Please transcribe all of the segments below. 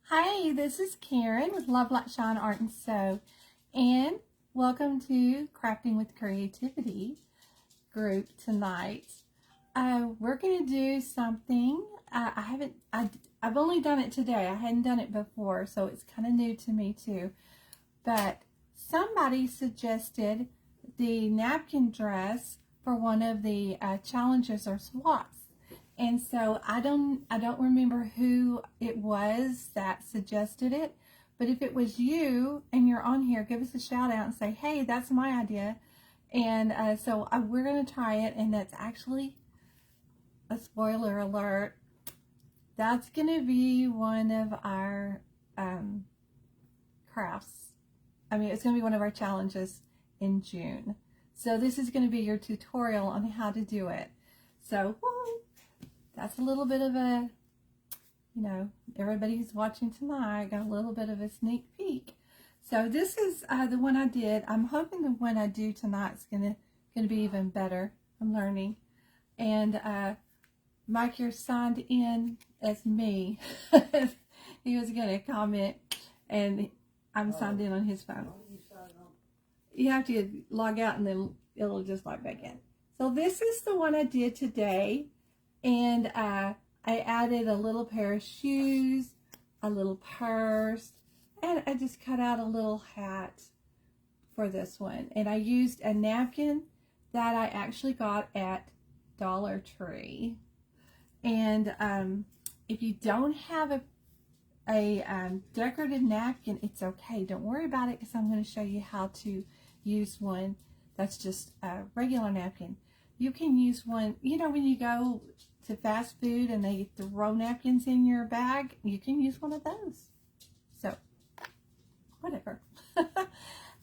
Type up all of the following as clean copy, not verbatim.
Hi, this is Karen with Love Like Shine Art and Sew, and welcome to Crafting with Creativity group tonight. We're going to do something. I've only done it today. I hadn't done it before, so it's kind of new to me too. But somebody suggested the napkin dress for one of the challenges or SWATs. And so I don't remember who it was that suggested it, but if it was you and you're on here, give us a shout out and say, hey, that's my idea. And we're going to try it, and that's actually a spoiler alert. That's going to be one of our crafts. It's going to be one of our challenges in June. So this is going to be your tutorial on how to do it. So, woo! That's a little bit of a, everybody who's watching tonight got a little bit of a sneak peek. So this is the one I did. I'm hoping the one I do tonight is gonna be even better. I'm learning. And Mike here signed in as me. He was gonna comment, and I'm signed in on his phone. You have to log out and then it'll just log back in. So this is the one I did today. And I added a little pair of shoes, a little purse, and I just cut out a little hat for this one. And I used a napkin that I actually got at Dollar Tree. And if you don't have a decorative napkin, it's okay. Don't worry about it, because I'm going to show you how to use one that's just a regular napkin. You can use one, when you go to fast food and they throw napkins in your bag, you can use one of those. So, whatever.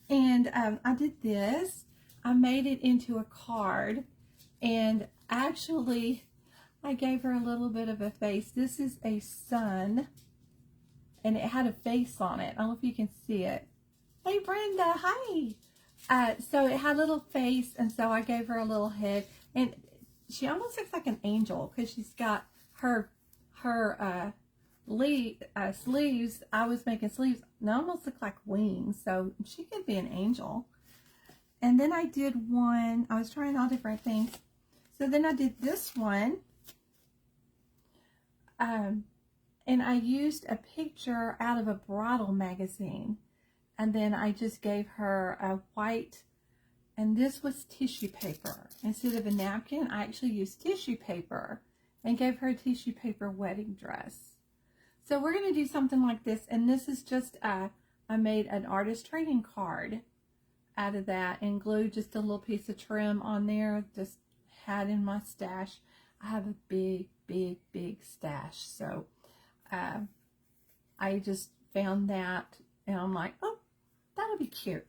And I did this. I made it into a card, and actually I gave her a little bit of a face. This is a sun, and it had a face on it. I don't know if you can see it. Hey Brenda, hi. So it had a little face, and so I gave her a little head, and she almost looks like an angel because she's got her sleeves. I was making sleeves. They almost look like wings, so she could be an angel. And then I did one. I was trying all different things. So then I did this one, and I used a picture out of a bridal magazine. And then I just gave her a white, and this was tissue paper. Instead of a napkin, I actually used tissue paper and gave her a tissue paper wedding dress. So we're going to do something like this. And this is just, I made an artist trading card out of that and glued just a little piece of trim on there. Just had in my stash. I have a big, big, big stash. So I just found that, and I'm like, oh, that'll be cute.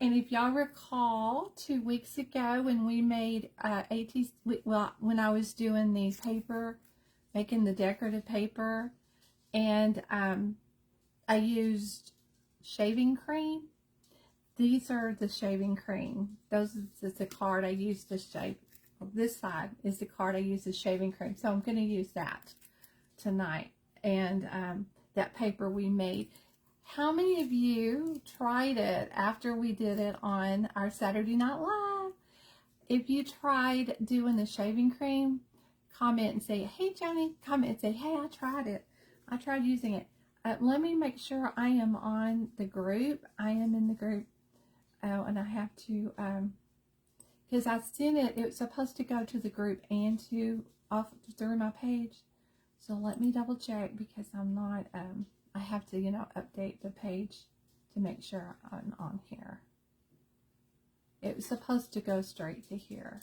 And if y'all recall, 2 weeks ago when we made when I was doing the paper, making the decorative paper, and I used shaving cream. These are the shaving cream. Those is the card I used to shave. This side is the card I used as shaving cream. So I'm going to use that tonight. And that paper we made. How many of you tried it after we did it on our Saturday Night Live? If you tried doing the shaving cream, comment and say, hey, Joni. Comment and say, hey, I tried it. I tried using it. Let me make sure I am on the group. I am in the group. Oh, and I have to, because I sent it. It was supposed to go to the group and through my page. So let me double check, because I'm not, I have to, update the page to make sure I'm on here. It was supposed to go straight to here.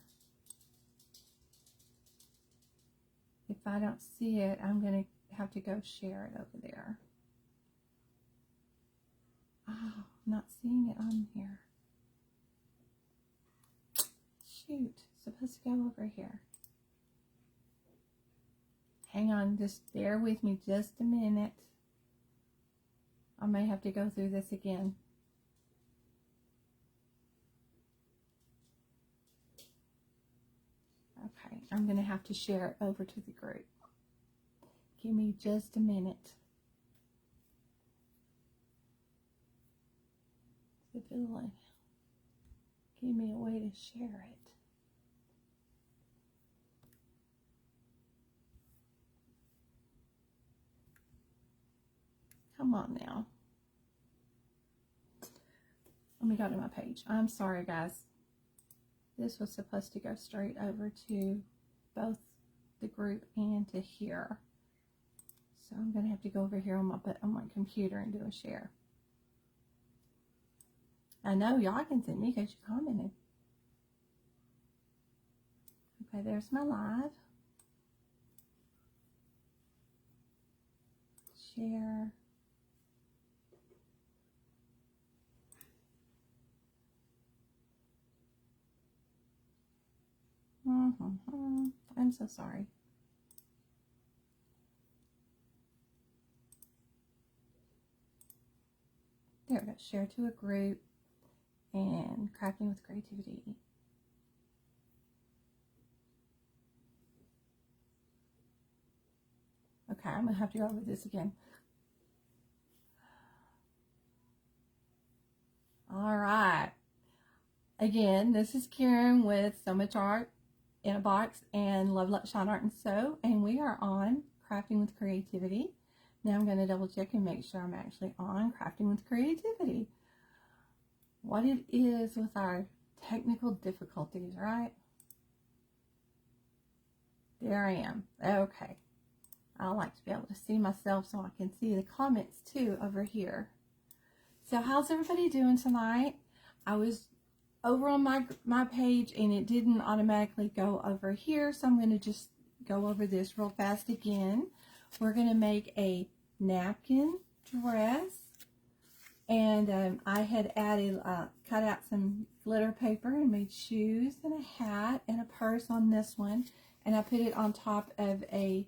If I don't see it, I'm going to have to go share it over there. Oh, I'm not seeing it on here. Shoot, it's supposed to go over here. Hang on, just bear with me just a minute. I may have to go through this again. Okay, I'm going to have to share it over to the group. Give me just a minute. if it'll give me a way to share it. Come on now. Let me go to my page. I'm sorry, guys. This was supposed to go straight over to both the group and to here. So I'm going to have to go over here on my computer and do a share. I know y'all can see me because you commented. Okay, there's my live. Share. I'm so sorry. There we go. Share to a group and crafting with creativity. Okay, I'm going to have to go over this again. All right. Again, this is Karen with So Much Art in a Box and Love, Let, Shine Art and Sew, and we are on Crafting with Creativity. Now I'm going to double check and make sure I'm actually on Crafting with Creativity. What it is with our technical difficulties, right? There I am. Okay. I like to be able to see myself so I can see the comments too over here. So how's everybody doing tonight? I was over on my page and it didn't automatically go over here, so I'm going to just go over this real fast again. We're going to make a napkin dress, and I had added cut out some glitter paper and made shoes and a hat and a purse on this one, and I put it on top of a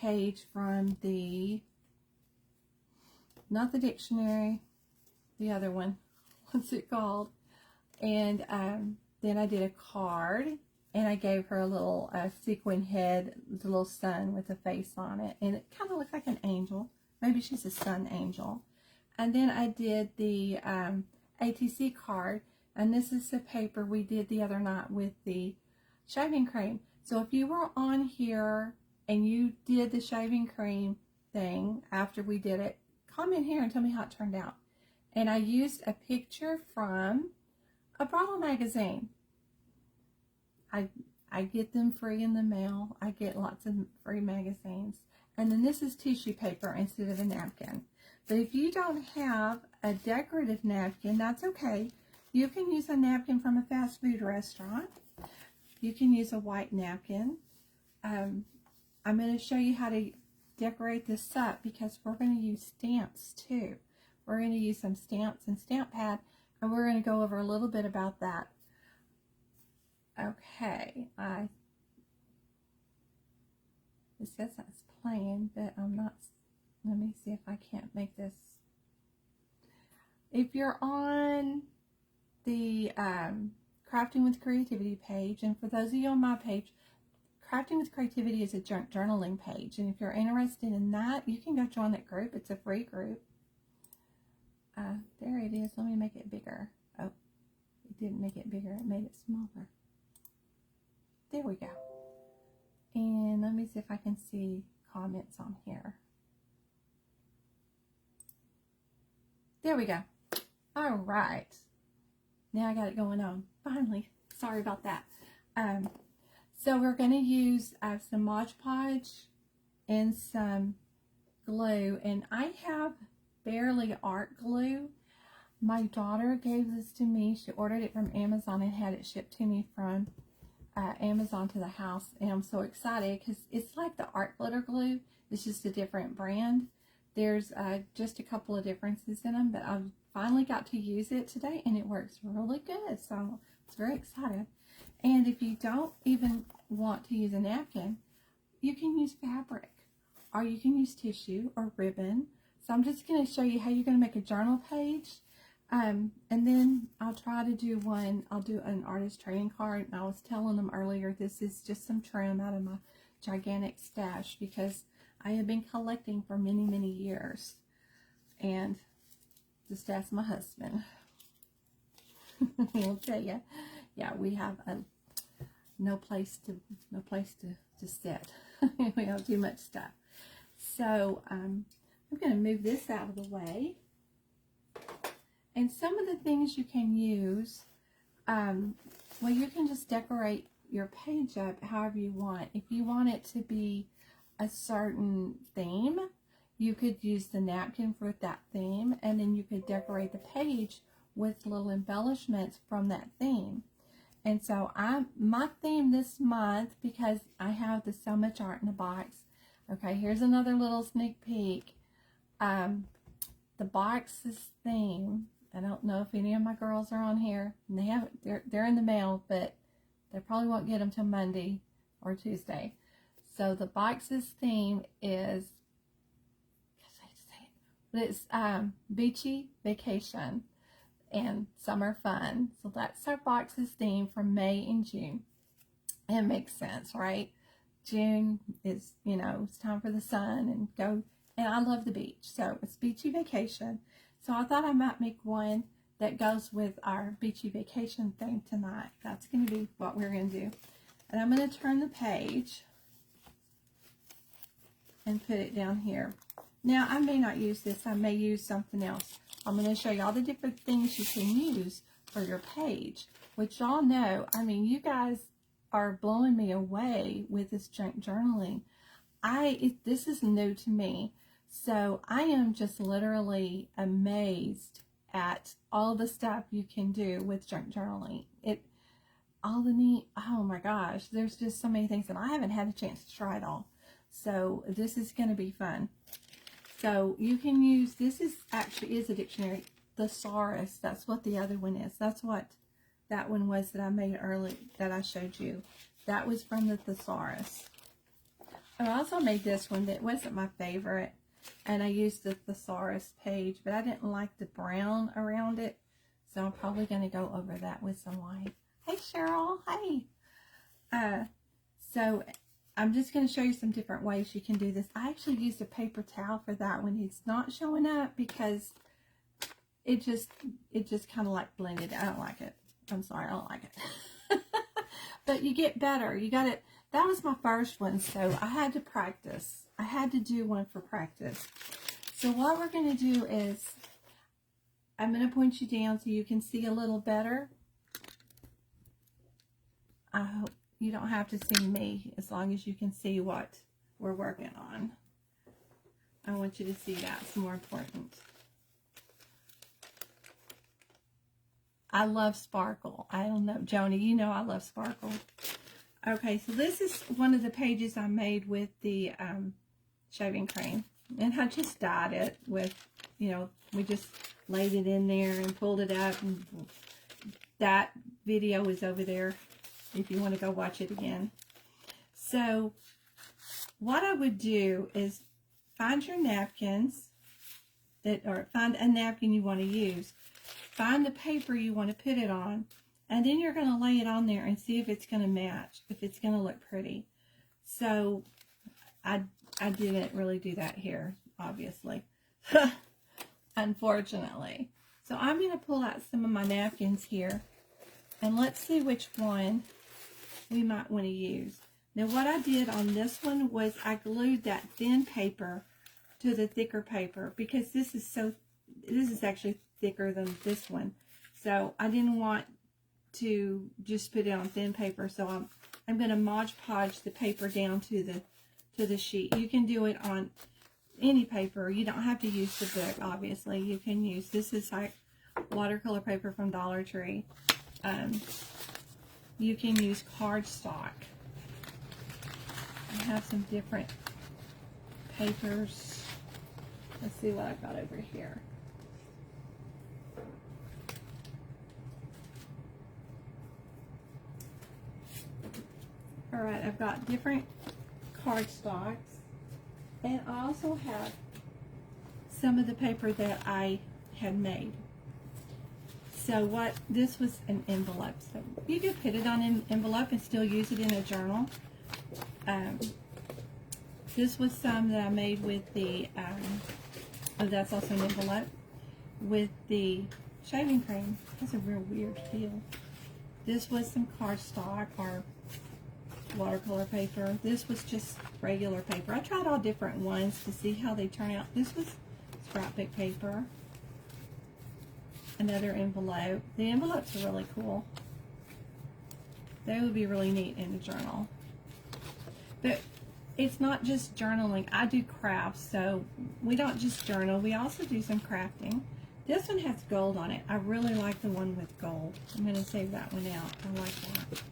page from the, not the dictionary, the other one, what's it called? And then I did a card, and I gave her a little sequin head, the little sun with a face on it, and it kind of looked like an angel. Maybe she's a sun angel. And then I did the ATC card, and this is the paper we did the other night with the shaving cream. So if you were on here and you did the shaving cream thing after we did it, comment here and tell me how it turned out. And I used a picture from a bridal magazine. I get them free in the mail. I get lots of free magazines. And then this is tissue paper instead of a napkin. But if you don't have a decorative napkin, that's okay. You can use a napkin from a fast food restaurant. You can use a white napkin. I'm going to show you how to decorate this up because we're going to use stamps too. We're going to use some stamps and stamp pad, and we're going to go over a little bit about that. Okay, it says that's playing, but I'm not. Let me see if I can't make this. If you're on the Crafting with Creativity page, and for those of you on my page, Crafting with Creativity is a journaling page, and if you're interested in that, you can go join that group. It's a free group. There it is. Let me make it bigger. Oh, it didn't make it bigger. It made it smaller. There we go. And let me see if I can see comments on here. There we go. All right. Now I got it going on. Finally. Sorry about that. So we're going to use some Mod Podge and some glue. And I have barely art glue. My daughter gave this to me. She ordered it from Amazon and had it shipped to me from Amazon to the house, and I'm so excited because it's like the art glitter glue. It's just a different brand. There's just a couple of differences in them, but I've finally got to use it today and it works really good, so I was very excited. And if you don't even want to use a napkin, you can use fabric, or you can use tissue or ribbon. So I'm just going to show you how you're going to make a journal page. And then I'll try to do one. I'll do an artist trading card. And I was telling them earlier, this is just some trim out of my gigantic stash because I have been collecting for many, many years. And just ask my husband. I'll tell you. Yeah, we have no place to sit. We have too much stuff. So I'm going to move this out of the way. And some of the things you can use, well, you can just decorate your page up however you want. If you want it to be a certain theme, you could use the napkin for that theme, and then you could decorate the page with little embellishments from that theme. And so my theme this month, because I have the So Much Art in a Box. Okay, here's another little sneak peek. The box's theme, I don't know if any of my girls are on here, and they're in the mail, but they probably won't get them till Monday or Tuesday. So the box's theme is, it's beachy vacation and summer fun. So that's our box's theme for May and June. It makes sense, right? June is, it's time for the sun and go. And I love the beach, so it's beachy vacation. So I thought I might make one that goes with our beachy vacation theme tonight. That's going to be what we're going to do. And I'm going to turn the page and put it down here. Now, I may not use this. I may use something else. I'm going to show you all the different things you can use for your page, which y'all know, I mean, you guys are blowing me away with this junk journaling. This is new to me. So I am just literally amazed at all the stuff you can do with junk journaling. Oh my gosh, there's just so many things, and I haven't had a chance to try it all. So this is going to be fun. So you can use, this is actually is a dictionary, thesaurus. That's what the other one is. That's what that one was that I made early, that I showed you. That was from the thesaurus. I also made this one that wasn't my favorite, and I used the thesaurus page, but I didn't like the brown around it, so I'm probably going to go over that with some white. Hey Cheryl, hey. So I'm just going to show you some different ways you can do this. I actually used a paper towel for that one. It's not showing up because it just kind of like blended. I don't like it. I'm sorry, I don't like it. But you get better. You got it. That was my first one, so I had to practice. I had to do one for practice. So what we're going to do is, I'm going to point you down so you can see a little better. I hope you don't have to see me, as long as you can see what we're working on. I want you to see that. It's more important. I love sparkle. I don't know, Joni, you know I love sparkle. Okay, so this is one of the pages I made with the shaving cream. And I just dyed it with, we just laid it in there and pulled it out. And that video is over there if you want to go watch it again. So what I would do is find your napkins, or find a napkin you want to use. Find the paper you want to put it on, and then you're going to lay it on there and see if it's going to match, if it's going to look pretty. So I didn't really do that here, obviously, unfortunately. So I'm going to pull out some of my napkins here, and let's see which one we might want to use. Now what I did on this one was I glued that thin paper to the thicker paper, because this is actually thicker than this one. So I didn't want to just put it on thin paper, so I'm going to Mod Podge the paper down to the sheet. You can do it on any paper. You don't have to use the book, obviously. You can use, this is like watercolor paper from Dollar Tree. You can use cardstock. I have some different papers. Let's see what I've got over here. All right, I've got different cardstocks, and I also have some of the paper that I had made. So this was an envelope. So you could put it on an envelope and still use it in a journal. This was some that I made with the, that's also an envelope, with the shaving cream. That's a real weird feel. This was some cardstock or watercolor paper. This was just regular paper. I tried all different ones to see how they turn out. This was scrapbook paper. Another envelope. The envelopes are really cool. They would be really neat in a journal. But it's not just journaling. I do crafts, so we don't just journal. We also do some crafting. This one has gold on it. I really like the one with gold. I'm going to save that one out. I like that.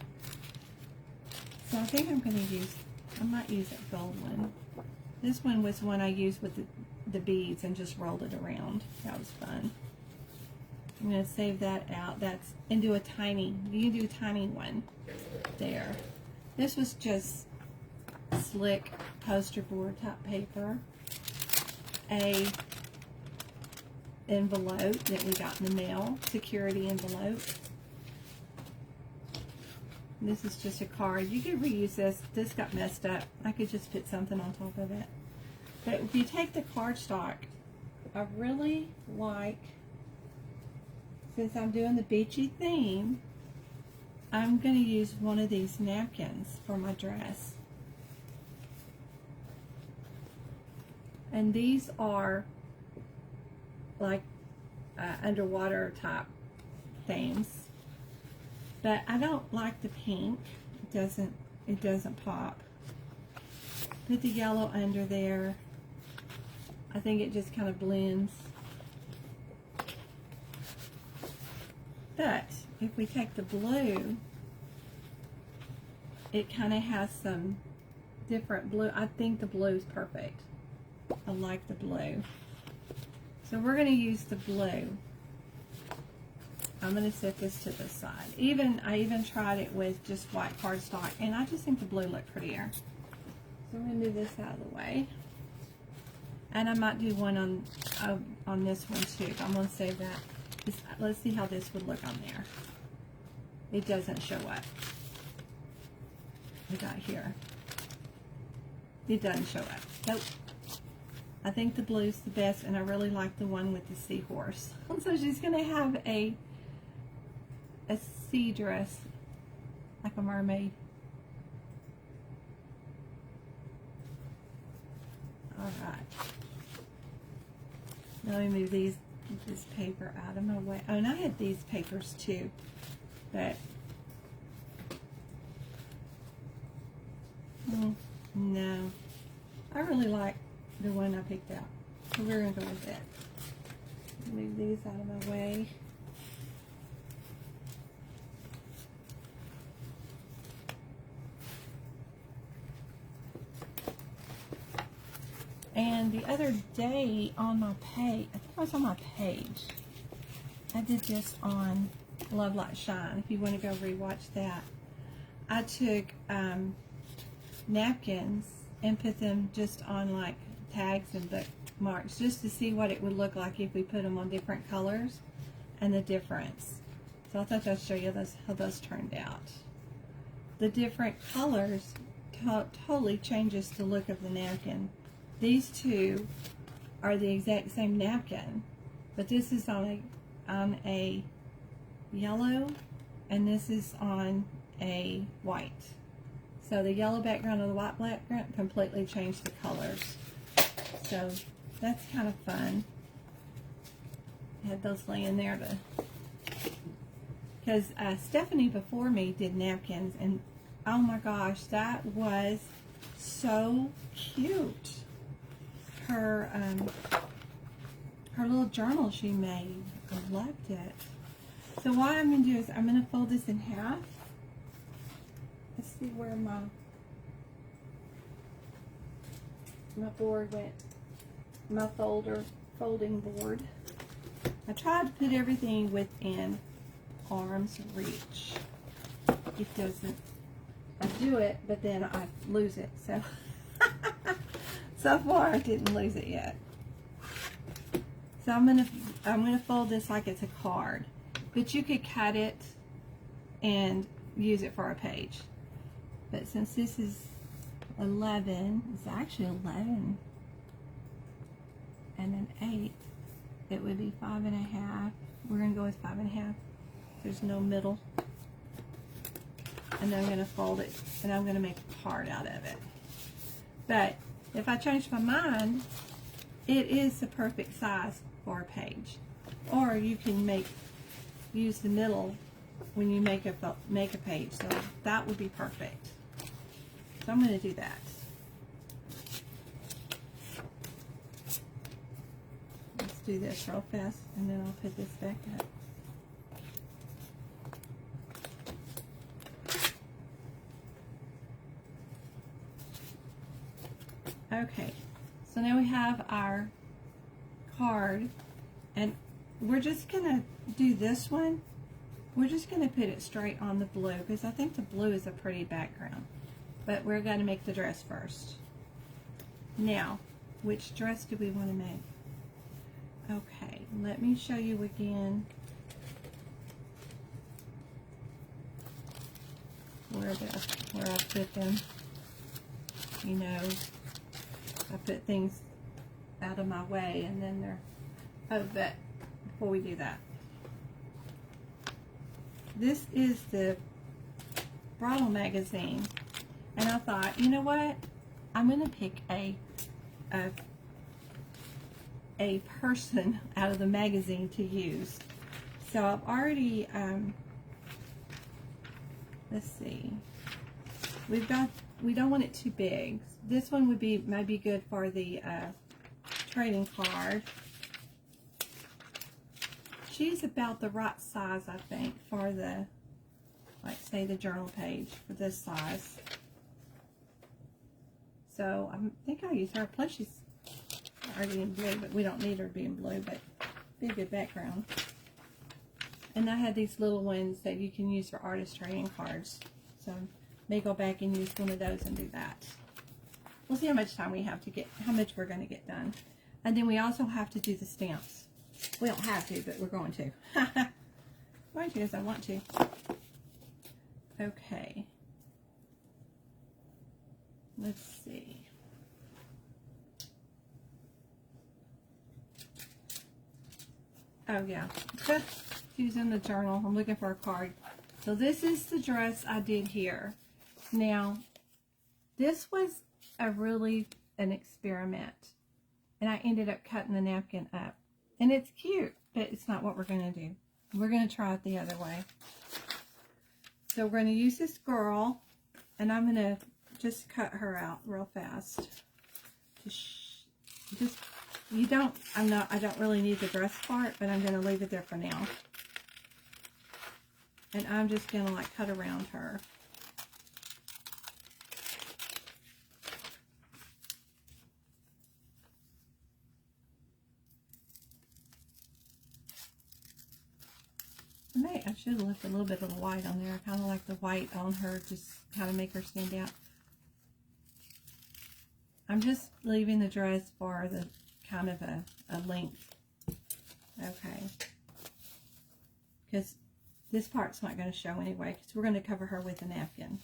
So I think I'm going to use, I might use that gold one. This one was one I used with the beads and just rolled it around. That was fun. I'm going to save that out. That's, and do a tiny, you can do a tiny one there. This was just slick poster board type paper. A envelope that we got in the mail, security envelope. This is just a card. You could reuse this. This got messed up. I could just put something on top of it. But if you take the cardstock, I really like, since I'm doing the beachy theme, I'm going to use one of these napkins for my dress. And these are like underwater type themes. But I don't like the pink. It doesn't pop. Put the yellow under there. I think it just kind of blends. But if we take the blue, it kind of has some different blue. I think the blue is perfect. I like the blue. So we're going to use the blue. I'm going to set this to the side. I even tried it with just white cardstock, and I just think the blue looked prettier. So I'm going to move this out of the way. And I might do one on this one too. I'm going to save that. Let's see how this would look on there. It doesn't show up. We got here. It doesn't show up. Nope. I think the blue's the best, and I really like the one with the seahorse. So she's going to have a sea dress, like a mermaid. Alright. Let me move this paper out of my way. Oh, and I had these papers too, but no. I really like the one I picked out, so we're going to go with that. Move these out of my way. And the other day on my page, I think it was on my page, I did this on Love Light Shine. If you want to go rewatch that, I took napkins and put them just on like tags and bookmarks, just to see what it would look like if we put them on different colors and the difference. So I thought I'd show you how those turned out. The different colors totally changes the look of the napkin. These two are the exact same napkin, but this is on a yellow, and this is on a white. So the yellow background and the white background completely changed the colors. So that's kind of fun. I had those laying there because Stephanie before me did napkins, and oh my gosh, that was so cute. Her little journal she made, I loved it. So what I'm going to do is I'm going to fold this in half. Let's see where my board went. My folding board. I tried to put everything within arm's reach. It doesn't. I do it, but then I lose it. So so far I didn't lose it yet. So I'm gonna fold this like it's a card, but you could cut it and use it for a page. But since this is 11, it's actually 11 and an 8. it would be 5.5. We're going to go with 5.5. There's no middle. And then I'm going to fold it, and I'm going to make a card out of it. But if I change my mind, it is the perfect size for a page. Or you can use the middle when you make a page. So that would be perfect. So I'm going to do that. Let's do this real fast, and then I'll put this back up. Okay, so now we have our card, and we're just gonna do this one. We're just gonna put it straight on the blue because I think the blue is a pretty background, but we're gonna make the dress first. Now, which dress do we want to make? Okay, let me show you again where I put them. You know, I put things out of my way, and then they're, oh, but before we do that, this is the bridal magazine, and I thought, you know what, I'm going to pick a person out of the magazine to use. So I've already, let's see, we don't want it too big. This one would be maybe good for the trading card. She's about the right size, I think, for the, like, say, the journal page for this size. So I think I'll use her. Plus, she's already in blue, but we don't need her to be in blue, but be a good background. And I had these little ones that you can use for artist trading cards. So may go back and use one of those and do that. We'll see how much time we have to get, how much we're going to get done. And then we also have to do the stamps. We don't have to, but we're going to. Going to, as I want to. Okay. Let's see. Oh yeah, just using the journal. I'm looking for a card. So this is the dress I did here. Now, this was an experiment, and I ended up cutting the napkin up, and it's cute, but it's not what we're going to do. We're going to try it the other way. So we're going to use this girl, and I'm going to just cut her out real fast. I don't really need the dress part, but I'm going to leave it there for now. And I'm just going to like cut around her. I should have left a little bit of the white on there. I kind of like the white on her, just kind of make her stand out. I'm just leaving the dress for the kind of a length. Okay. Because this part's not going to show anyway, because we're going to cover her with a napkin.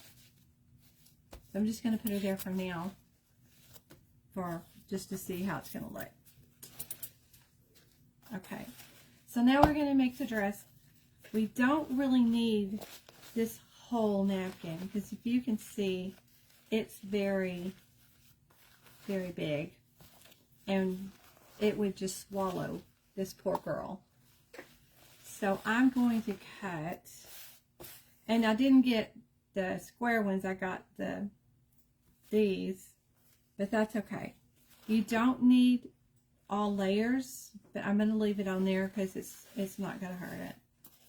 So I'm just going to put her there for now, just to see how it's going to look. Okay. So now we're going to make the dress. We don't really need this whole napkin, because if you can see, it's very, very big, and it would just swallow this poor girl. So I'm going to cut, and I didn't get the square ones, I got these, but that's okay. You don't need all layers, but I'm going to leave it on there because it's not going to hurt it.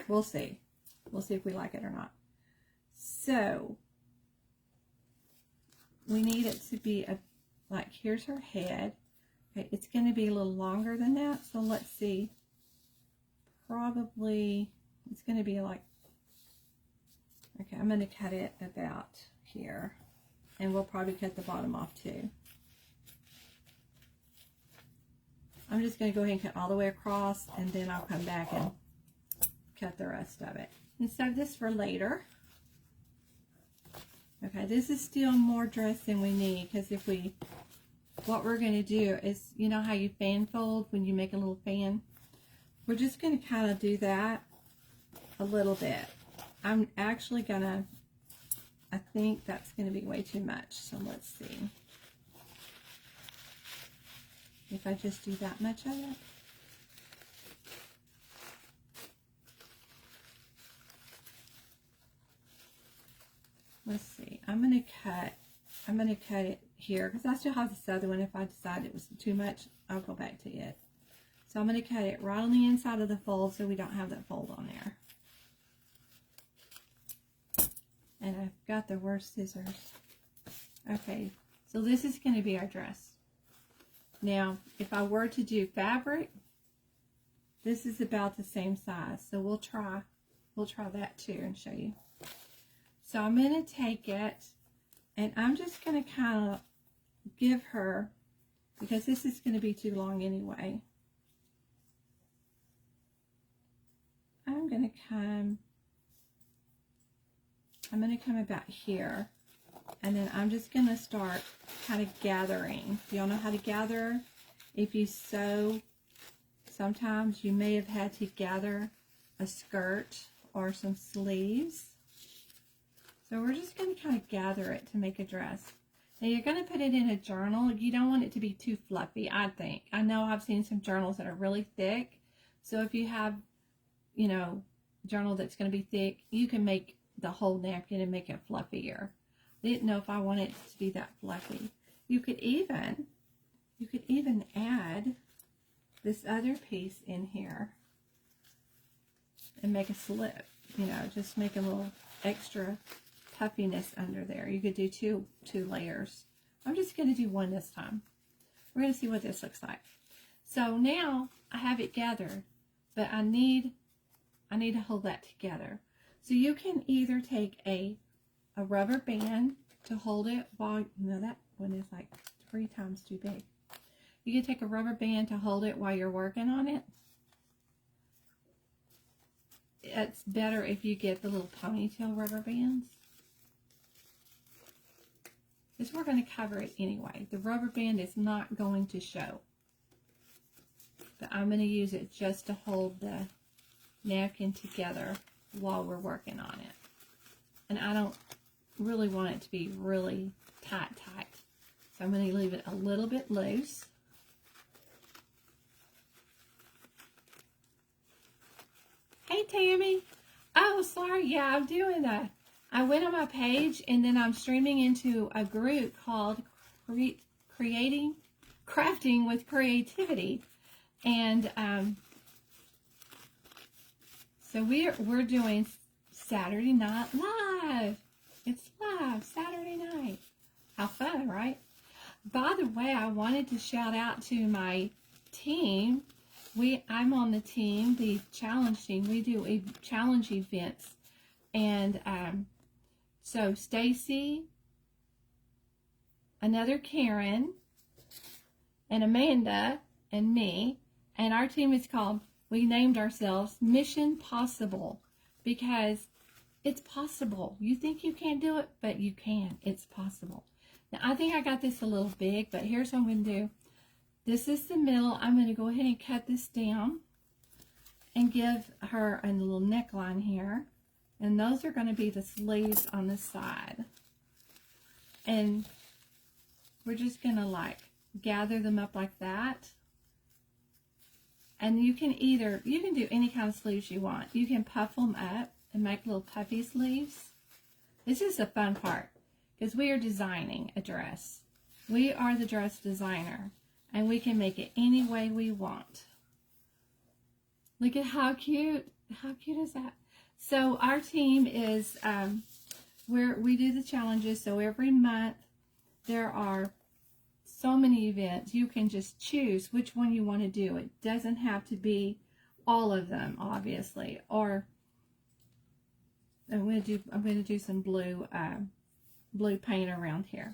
We'll see. We'll see if we like it or not. So we need it to be like, here's her head. Okay, it's going to be a little longer than that. So let's see. Probably it's going to be like, okay, I'm going to cut it about here, and we'll probably cut the bottom off too. I'm just going to go ahead and cut all the way across, and then I'll come back and cut the rest of it and save this for later. Okay, this is still more dress than we need, because what we're going to do is, you know how you fan fold when you make a little fan? we're just going to kind of do that a little bit. I'm actually gonna, I think that's going to be way too much, so let's see if I just do that much of it. Let's see, I'm going to cut it here because I still have this other one. If I decide it was too much, I'll go back to it. So I'm going to cut it right on the inside of the fold so we don't have that fold on there. And I've got the worst scissors. Okay, so this is going to be our dress. Now, if I were to do fabric, this is about the same size. So we'll try that too and show you. So I'm going to take it and I'm just going to kind of give her, because this is going to be too long anyway. I'm going to come about here, and then I'm just going to start kind of gathering. Do y'all know how to gather? If you sew, sometimes you may have had to gather a skirt or some sleeves. So we're just going to kind of gather it to make a dress. Now you're going to put it in a journal. You don't want it to be too fluffy, I think. I know I've seen some journals that are really thick. So if you have, you know, a journal that's going to be thick, you can make the whole napkin and make it fluffier. I didn't know if I wanted it to be that fluffy. You could even add this other piece in here and make a slip, you know, just make a little extra puffiness under there. You could do two layers. I'm just going to do one this time. We're going to see what this looks like. So now I have it gathered, but I need to hold that together. So you can either take a rubber band to hold it while, no, that one is like 3 times too big. You can take a rubber band to hold it while you're working on it. It's better if you get the little ponytail rubber bands, because we're going to cover it anyway. The rubber band is not going to show, but I'm going to use it just to hold the napkin together while we're working on it. And I don't really want it to be really tight. So I'm going to leave it a little bit loose. Hey, Tammy. Oh, sorry. Yeah, I'm doing that. I went on my page and then I'm streaming into a group called Crafting with Creativity. And so we're doing Saturday Night Live. It's live Saturday night. How fun, right? By the way, I wanted to shout out to my team. I'm on the team, the challenge team. We do a challenge events. And so Stacy, another Karen, and Amanda, and me. And our team is called, we named ourselves Mission Possible, because it's possible. You think you can't do it, but you can. It's possible. Now, I think I got this a little big, but here's what I'm going to do. This is the middle. I'm going to go ahead and cut this down and give her a little neckline here. And those are going to be the sleeves on the side. And we're just going to like gather them up like that. And you can do any kind of sleeves you want. You can puff them up and make little puffy sleeves. This is the fun part, because we are designing a dress. We are the dress designer, and we can make it any way we want. Look at how cute. How cute is that? So our team is where we do the challenges. So every month there are so many events. You can just choose which one you want to do. It doesn't have to be all of them, obviously. Or I'm going to do some blue paint around here.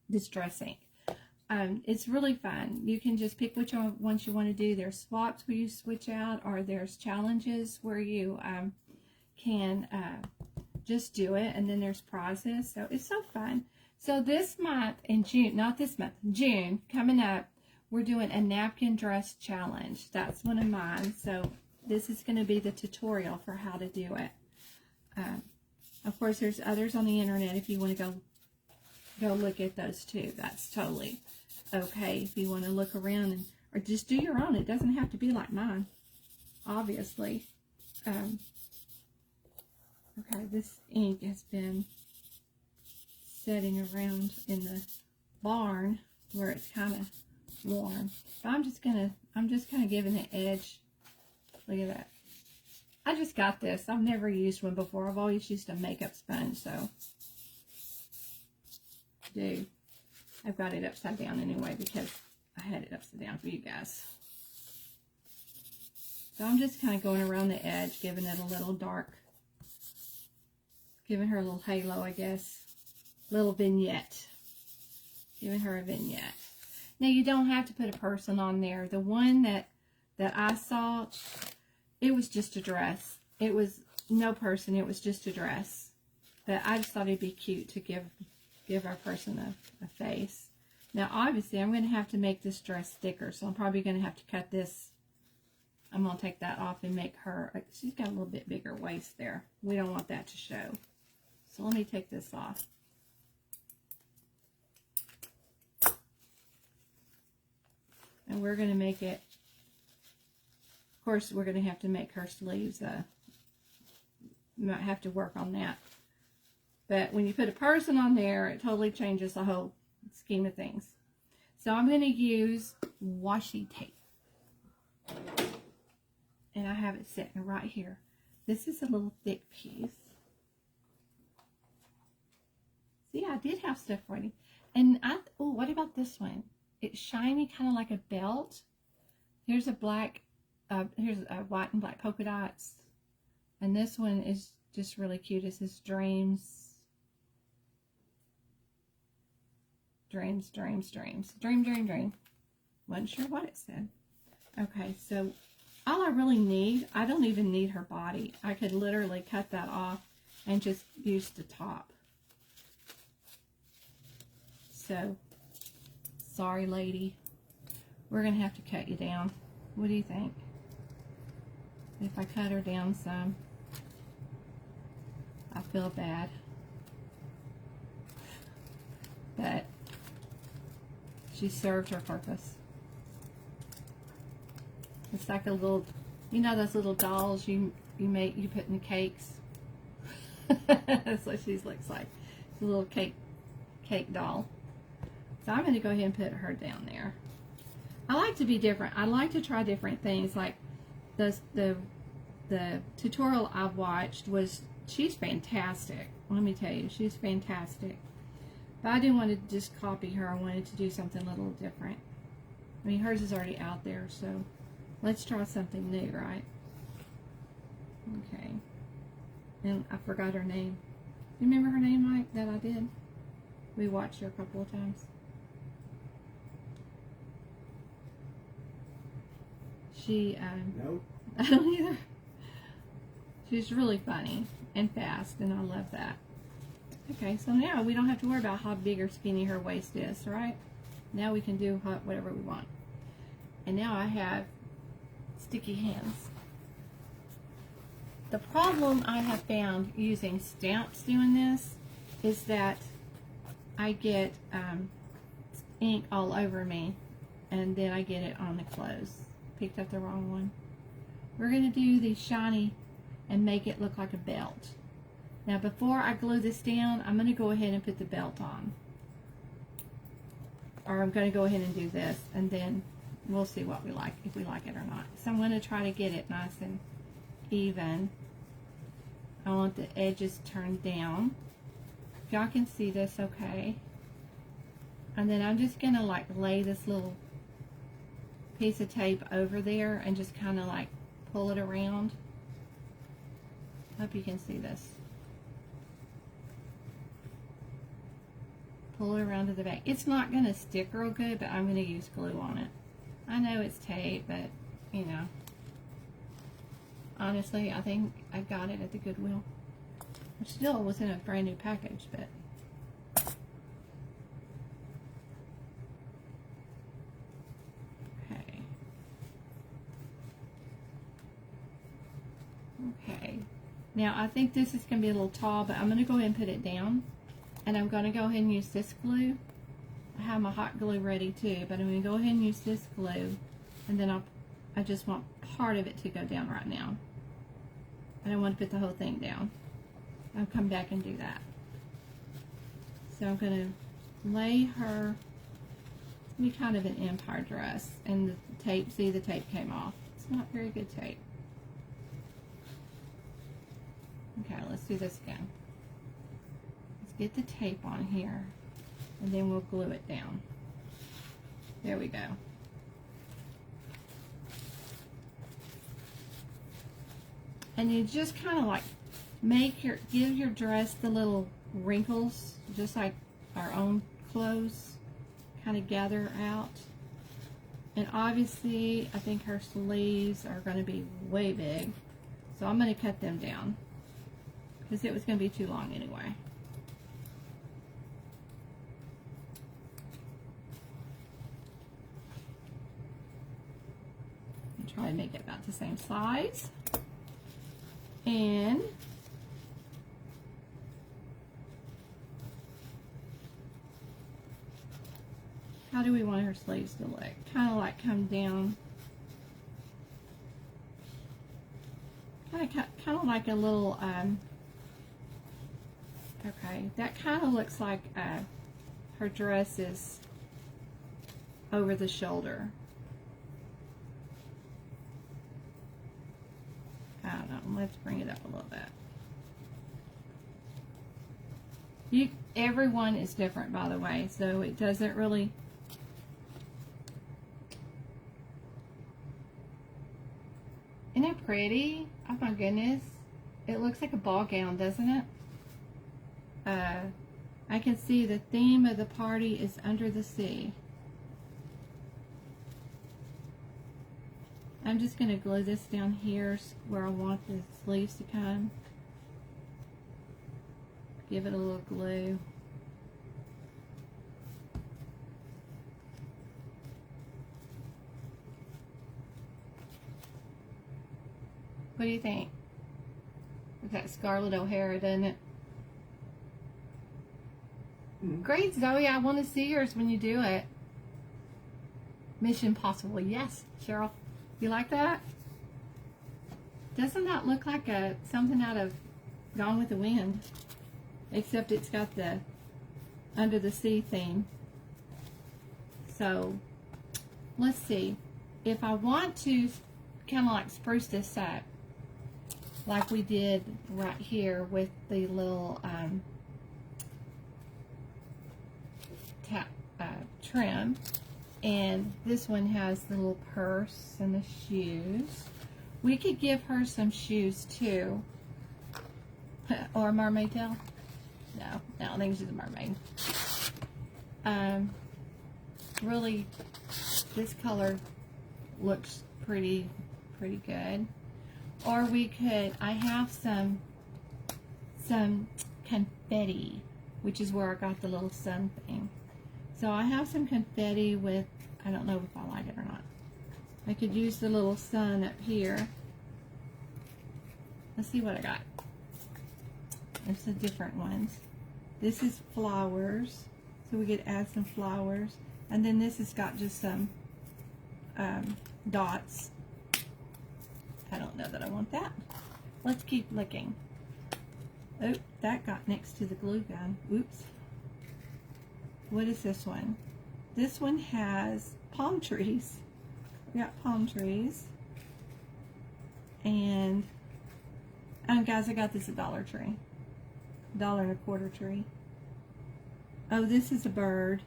This dress ink. It's really fun. You can just pick which ones you want to do. There's swaps where you switch out, or there's challenges where you can just do it, and then there's prizes. So it's so fun. So this month in June, not this month, June, coming up, we're doing a napkin dress challenge. That's one of mine. So this is going to be the tutorial for how to do it. Of course, there's others on the internet if you want to go look at those too. That's totally okay if you want to look around or just do your own. It doesn't have to be like mine, obviously. Okay, this ink has been setting around in the barn where it's kind of warm. So I'm just kind of giving the edge. Look at that. I just got this. I've never used one before. I've always used a makeup sponge, so I've got it upside down anyway because I had it upside down for you guys. So I'm just kind of going around the edge, giving it a little dark, giving her a little halo, I guess. Little vignette. Giving her a vignette. Now, you don't have to put a person on there. The one that I saw, it was just a dress. It was no person. It was just a dress. But I just thought it'd be cute to give our person a face. Now, obviously, I'm going to have to make this dress thicker, so I'm probably going to have to cut this. I'm going to take that off and make her, she's got a little bit bigger waist there. We don't want that to show. So let me take this off. And we're going to make it, of course, we're going to have to make her sleeves. Might have to work on that. But when you put a person on there, it totally changes the whole scheme of things. So I'm going to use washi tape. And I have it sitting right here. This is a little thick piece. See, I did have stuff ready. And oh, what about this one? It's shiny, kind of like a belt. Here's a black, here's a white and black polka dots. And this one is just really cute. It says dreams. Dreams, dreams, dreams. Dream, dream, dream. Wasn't sure what it said. Okay, so all I really need, I don't even need her body. I could literally cut that off and just use the top. So, sorry, lady. We're going to have to cut you down. What do you think? If I cut her down some, I feel bad. But she served her purpose. It's like a little, you know those little dolls you put in the cakes? That's what she looks like. It's a little cake doll. So I'm going to go ahead and put her down there. I like to be different. I like to try different things. Like the tutorial I watched was, she's fantastic. Let me tell you, she's fantastic. But I didn't want to just copy her. I wanted to do something a little different. I mean, hers is already out there, so let's try something new, right? Okay. And I forgot her name. You remember her name, Mike, that I did? We watched her a couple of times. She, Nope. I don't either. She's really funny and fast, and I love that. Okay, so now we don't have to worry about how big or skinny her waist is, right? Now we can do whatever we want. And now I have sticky hands. The problem I have found using stamps doing this is that I get ink all over me, and then I get it on the clothes. Picked up the wrong one. We're going to do the shiny and make it look like a belt. Now before I glue this down, I'm going to go ahead and put the belt on. Or I'm going to go ahead and do this, and then we'll see what we like, if we like it or not. So I'm going to try to get it nice and even. I want the edges turned down. Y'all can see this okay. And then I'm just going to like lay this little piece of tape over there and just kind of like pull it around. Hope you can see this. Pull it around to the back. It's not going to stick real good, but I'm going to use glue on it. I know it's tape, but you know, honestly, I think I got it at the Goodwill. It still was in a brand new package, but Okay, now I think this is going to be a little tall, but I'm going to go ahead and put it down. And I'm going to go ahead and use this glue. I have my hot glue ready too, but I'm going to go ahead and use this glue. And then I just want part of it to go down right now. I don't want to put the whole thing down. I'll come back and do that. So I'm going to lay her, it's going to be kind of an empire dress. And the tape, see, the tape came off. It's not very good tape. Okay, let's do this again. Let's get the tape on here, and then we'll glue it down. There we go. And you just kind of like give your dress the little wrinkles, just like our own clothes kind of gather out. And obviously, I think her sleeves are going to be way big, so I'm going to cut them down because it was going to be too long anyway. And try to make it about the same size. And how do we want her sleeves to look? Kind of like come down, kind of like a little, okay, that kind of looks like her dress is over the shoulder. I don't know, let's bring it up a little bit. Everyone is different, by the way, so it doesn't really, isn't it pretty? Oh my goodness. It looks like a ball gown, doesn't it? I can see the theme of the party is under the sea. I'm just going to glue this down here where I want the sleeves to come. Give it a little glue. What do you think? With that Scarlett O'Hara, doesn't it? Great, Zoe. I want to see yours when you do it. Mission Impossible. Yes, Cheryl. You like that? Doesn't that look like something out of Gone with the Wind? Except it's got the under the sea theme. So, let's see. If I want to kind of like spruce this up, like we did right here with the little trim, and this one has the little purse and the shoes. We could give her some shoes too. Or a mermaid tail. No, I don't think she's a mermaid. Really, this color looks pretty good. Or we could, I have some confetti, which is where I got the little sun thing. So I have some confetti with, I don't know if I like it or not. I could use the little sun up here. Let's see what I got. There's the different ones. This is flowers, so we could add some flowers. And then this has got just some dots. I don't know that I want that. Let's keep looking. Oh, that got next to the glue gun. Oops. What is this one? This one has palm trees. We got palm trees. And guys, I got this at Dollar Tree. $1.25 tree. Oh, this is a bird.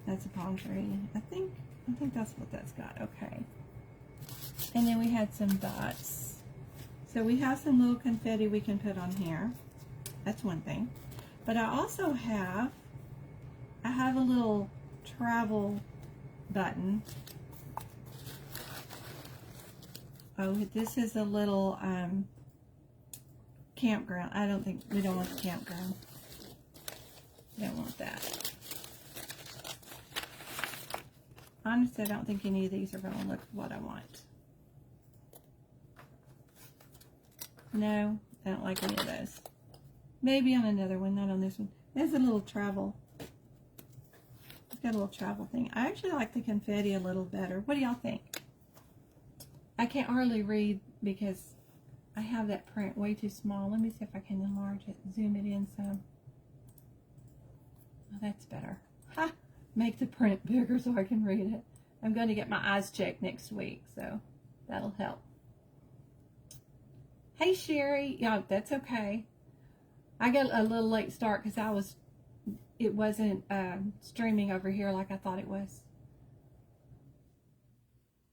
That's a palm tree. I think that's what that's got. Okay. And then we had some dots. So we have some little confetti we can put on here. That's one thing. But I also have a little travel button. Oh, this is a little campground. We don't want the campground. We don't want that. Honestly, I don't think any of these are going to look what I want. No, I don't like any of those. Maybe on another one, not on this one. There's a little travel. It's got a little travel thing. I actually like the confetti a little better. What do y'all think? I can't hardly read because I have that print way too small. Let me see if I can enlarge it, zoom it in some. Oh, that's better. Ha! Make the print bigger so I can read it. I'm going to get my eyes checked next week, so that'll help. Hey, Sherry. Yeah, that's okay. I got a little late start because it wasn't streaming over here like I thought it was.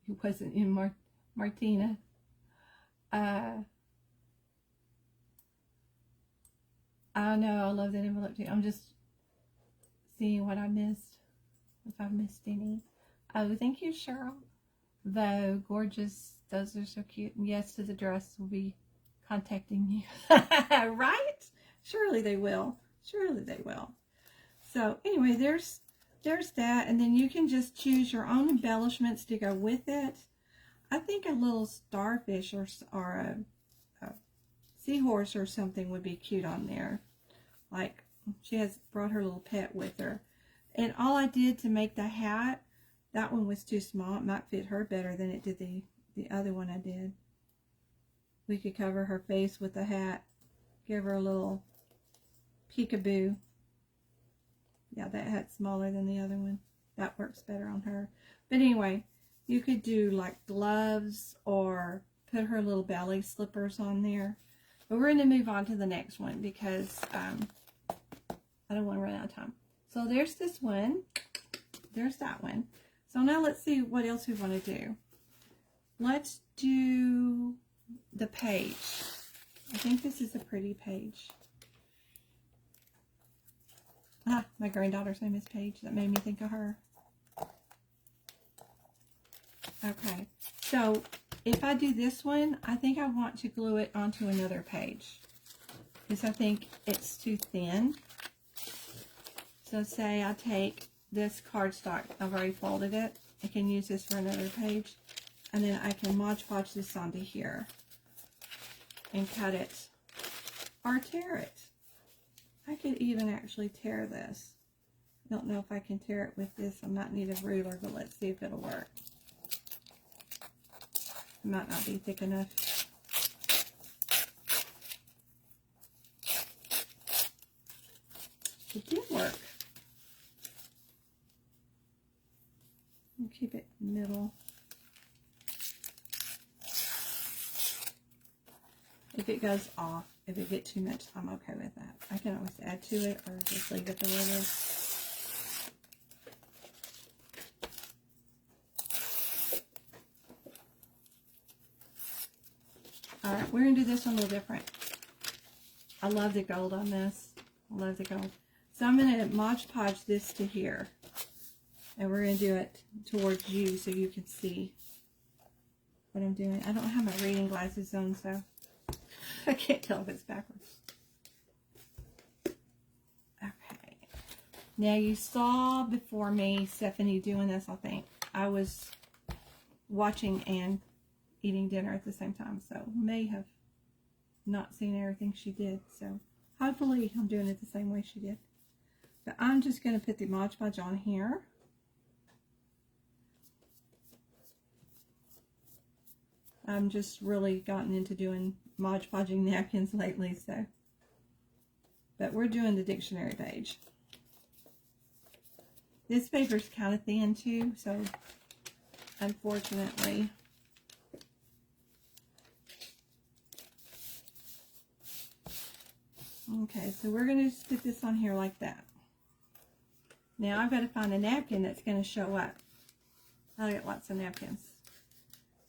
It wasn't in Martina. I know, I love that envelope too. I'm just seeing what I missed, if I missed any. Oh, thank you, Cheryl. Though, gorgeous. Those are so cute. And yes to the dress, will be contacting you. Right? Surely they will. Surely they will. So, anyway, there's that. And then you can just choose your own embellishments to go with it. I think a little starfish or a seahorse or something would be cute on there. Like, she has brought her little pet with her. And all I did to make the hat, that one was too small. It might fit her better than it did the other one I did. We could cover her face with the hat. Give her a little peekaboo. Yeah, that hat's smaller than the other one. That works better on her. But anyway, you could do like gloves or put her little ballet slippers on there. But we're going to move on to the next one because I don't want to run out of time. So there's this one. There's that one. So now let's see what else we want to do. Let's do the page. I think this is a pretty page. Ah, my granddaughter's name is Paige. That made me think of her. Okay, so if I do this one, I think I want to glue it onto another page because I think it's too thin. So say I take this cardstock, I've already folded it. I can use this for another page. And then I can Mod Podge this onto here and cut it or tear it. I could even actually tear this. I don't know if I can tear it with this. I might need a ruler, but let's see if it'll work. It might not be thick enough. It did work. I'll keep it middle. If it goes off, if it gets too much, I'm okay with that. I can always add to it or just leave it the way it is. Alright, we're going to do this one a little different. I love the gold on this. I love the gold. So I'm going to Mod Podge this to here. And we're going to do it towards you so you can see what I'm doing. I don't have my reading glasses on, so I can't tell if it's backwards. Okay. Now you saw before me Stephanie doing this, I think. I was watching and eating dinner at the same time, so may have not seen everything she did. So hopefully I'm doing it the same way she did. But I'm just going to put the Mod Podge on here. I'm just really gotten into doing Mod Podging napkins lately, so. But we're doing the dictionary page. This paper's kind of thin too, so unfortunately. Okay, so we're going to just put this on here like that. Now I've got to find a napkin that's going to show up. I got lots of napkins.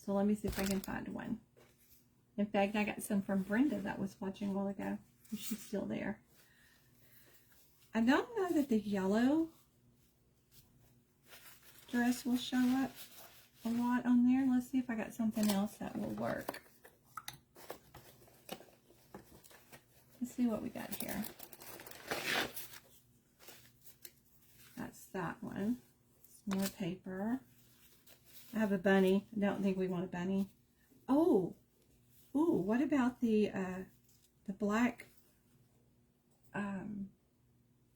So let me see if I can find one. In fact, I got some from Brenda that was watching a while ago. She's still there. I don't know that the yellow dress will show up a lot on there. Let's see if I got something else that will work. Let's see what we got here. That's that one. Some more paper. I have a bunny. I don't think we want a bunny. Oh, Ooh, what about the black,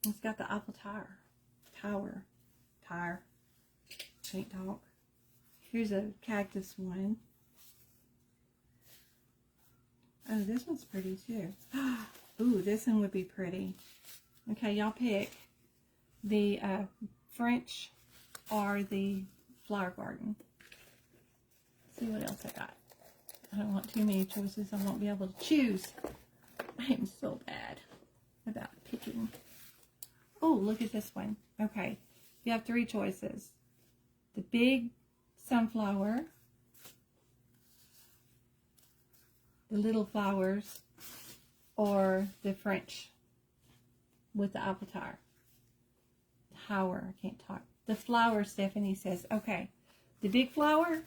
it's got the Eiffel Tower, can't talk. Here's a cactus one. Oh, this one's pretty too. Ooh, this one would be pretty. Okay, y'all pick the French or the flower garden. Let's see what else I got. I don't want too many choices. I won't be able to choose. I am so bad about picking. Oh, look at this one. Okay, you have 3 choices. The big sunflower, the little flowers, or the French with the apple tower. I can't talk. The flower, Stephanie says. Okay, the big flower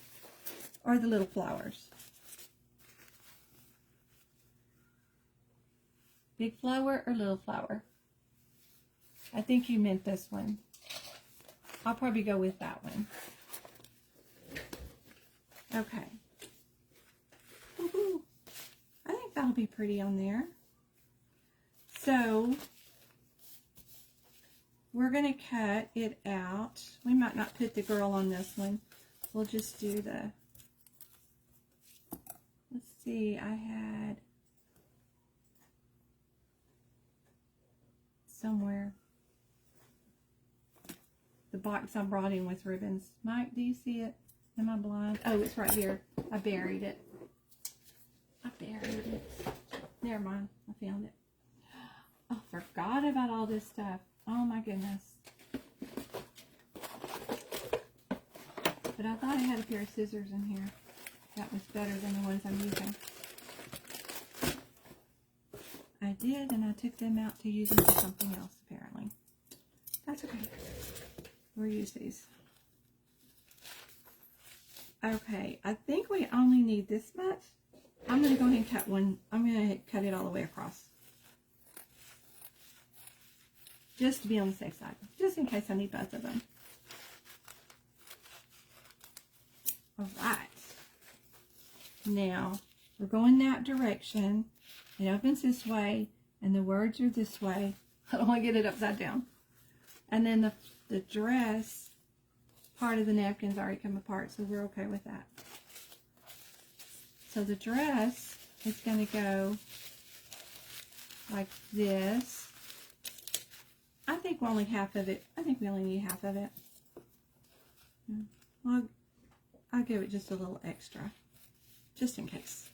or the little flowers? Big flower or little flower? I think you meant this one. I'll probably go with that one. Okay. Woohoo. I think that'll be pretty on there. So we're going to cut it out. We might not put the girl on this one. We'll just do the, let's see, I had somewhere the box I brought in with ribbons. Mike, do you see it? Am I blind? Oh, it's right here. I buried it. Never mind. I found it. Oh, forgot about all this stuff. Oh my goodness. But I thought I had a pair of scissors in here. That was better than the ones I'm using. I did, and I took them out to use them for something else, apparently. That's okay. We'll use these. Okay, I think we only need this much. I'm going to go ahead and cut one. I'm going to cut it all the way across. Just to be on the safe side. Just in case I need both of them. Alright. Now, we're going that direction. It opens this way, and the words are this way. I don't want to get it upside down. And then the dress part of the napkin's already come apart, so we're okay with that. So the dress is going to go like this. I think we're only half of it. I think we only need half of it. Well, I'll give it just a little extra, just in case.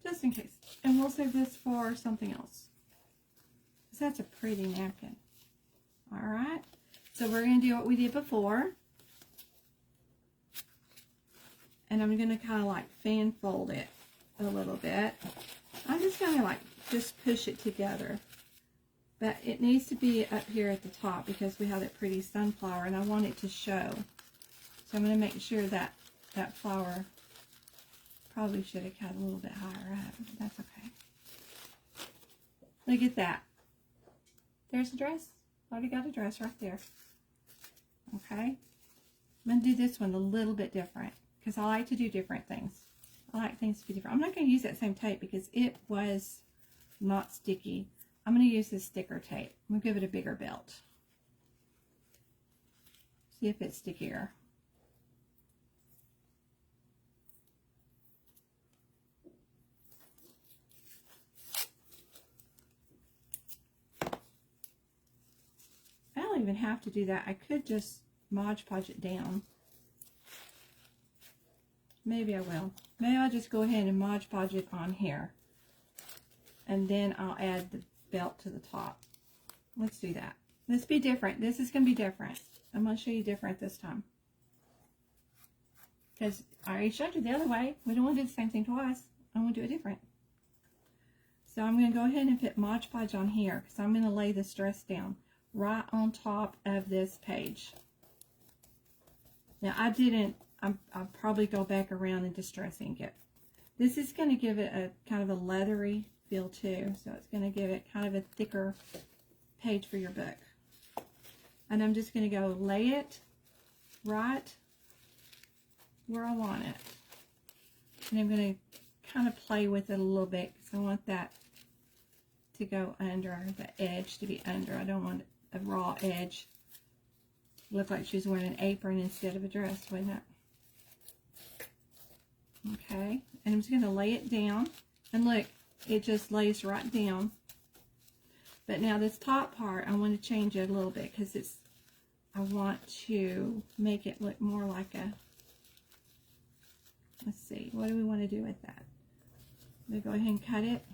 Just in case. And we'll save this for something else. Because that's a pretty napkin. Alright. So we're going to do what we did before. And I'm going to kind of like fan fold it a little bit. I'm just going to like just push it together. But it needs to be up here at the top because we have that pretty sunflower and I want it to show. So I'm going to make sure that that flower probably should have cut a little bit higher up. But that's okay. Look at that. There's a dress. Already got a dress right there. Okay. I'm going to do this one a little bit different because I like to do different things. I like things to be different. I'm not going to use that same tape because it was not sticky. I'm going to use this sticker tape. I'm going to give it a bigger belt. See if it's stickier. I don't even have to do that. I could just Mod Podge it down. Maybe I will. Maybe I'll just go ahead and Mod Podge it on here. And then I'll add the belt to the top. Let's do that. Let's be different. This is going to be different. I'm going to show you different this time. Because I already showed you the other way. We don't want to do the same thing twice. I want to do it different. So I'm going to go ahead and put Mod Podge on here because I'm going to lay this dress down right on top of this page. Now I didn't, I'll probably go back around and distress ink it. This is going to give it a kind of a leathery feel too. So it's going to give it kind of a thicker page for your book. And I'm just going to go lay it right where I want it. And I'm going to kind of play with it a little bit because I want that to go under, the edge to be under. I don't want a raw edge. Look like she's wearing an apron instead of a dress, wouldn't it? Okay, and I'm just going to lay it down. And look, it just lays right down. But now this top part, I want to change it a little bit because I want to make it look more like a, let's see, what do we want to do with that? I'm going to go ahead and cut it.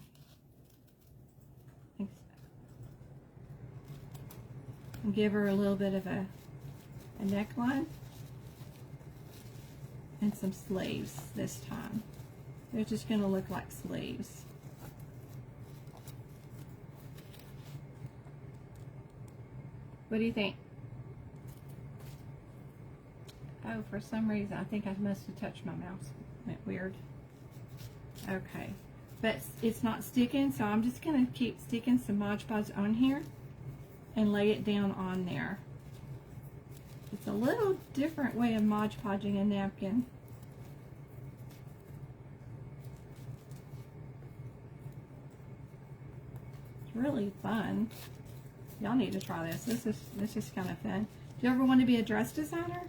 And give her a little bit of a neckline. And some sleeves this time. They're just going to look like sleeves. What do you think? Oh, for some reason, I think I must have touched my mouse. Isn't it weird? Okay. But it's not sticking, so I'm just going to keep sticking some Mod Podge on here and lay it down on there. It's a little different way of Mod Podging a napkin. It's really fun. Y'all need to try this. This is kind of fun. Do you ever want to be a dress designer?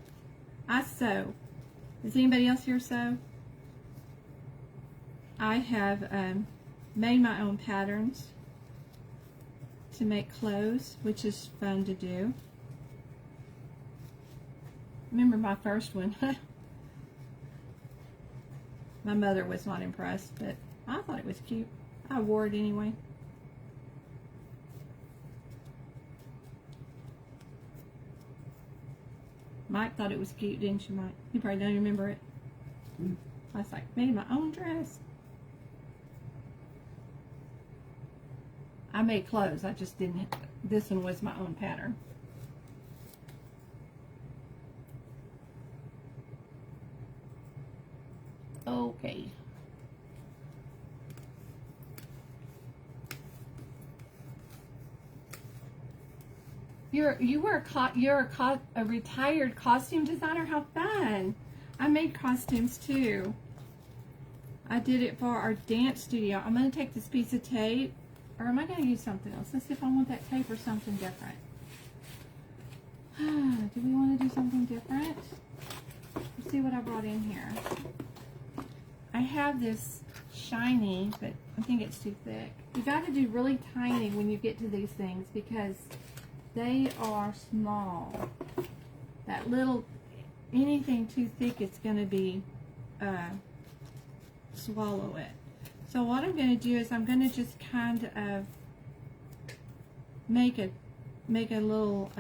I sew. Does anybody else here sew? I have made my own patterns to make clothes, which is fun to do. Remember my first one. My mother was not impressed, but I thought it was cute. I wore it anyway. Mike thought it was cute, didn't you, Mike? You probably don't remember it. I was like, made my own dress. I made clothes, I just didn't. This one was my own pattern. Okay. You're a retired costume designer? How fun! I made costumes too. I did it for our dance studio. I'm going to take this piece of tape, or am I going to use something else? Let's see if I want that tape or something different. Do we want to do something different? Let's see what I brought in here. I have this shiny, but I think it's too thick. You got to do really tiny when you get to these things because they are small. That little, anything too thick, it's going to be, swallow it. So what I'm going to do is I'm going to just kind of make a little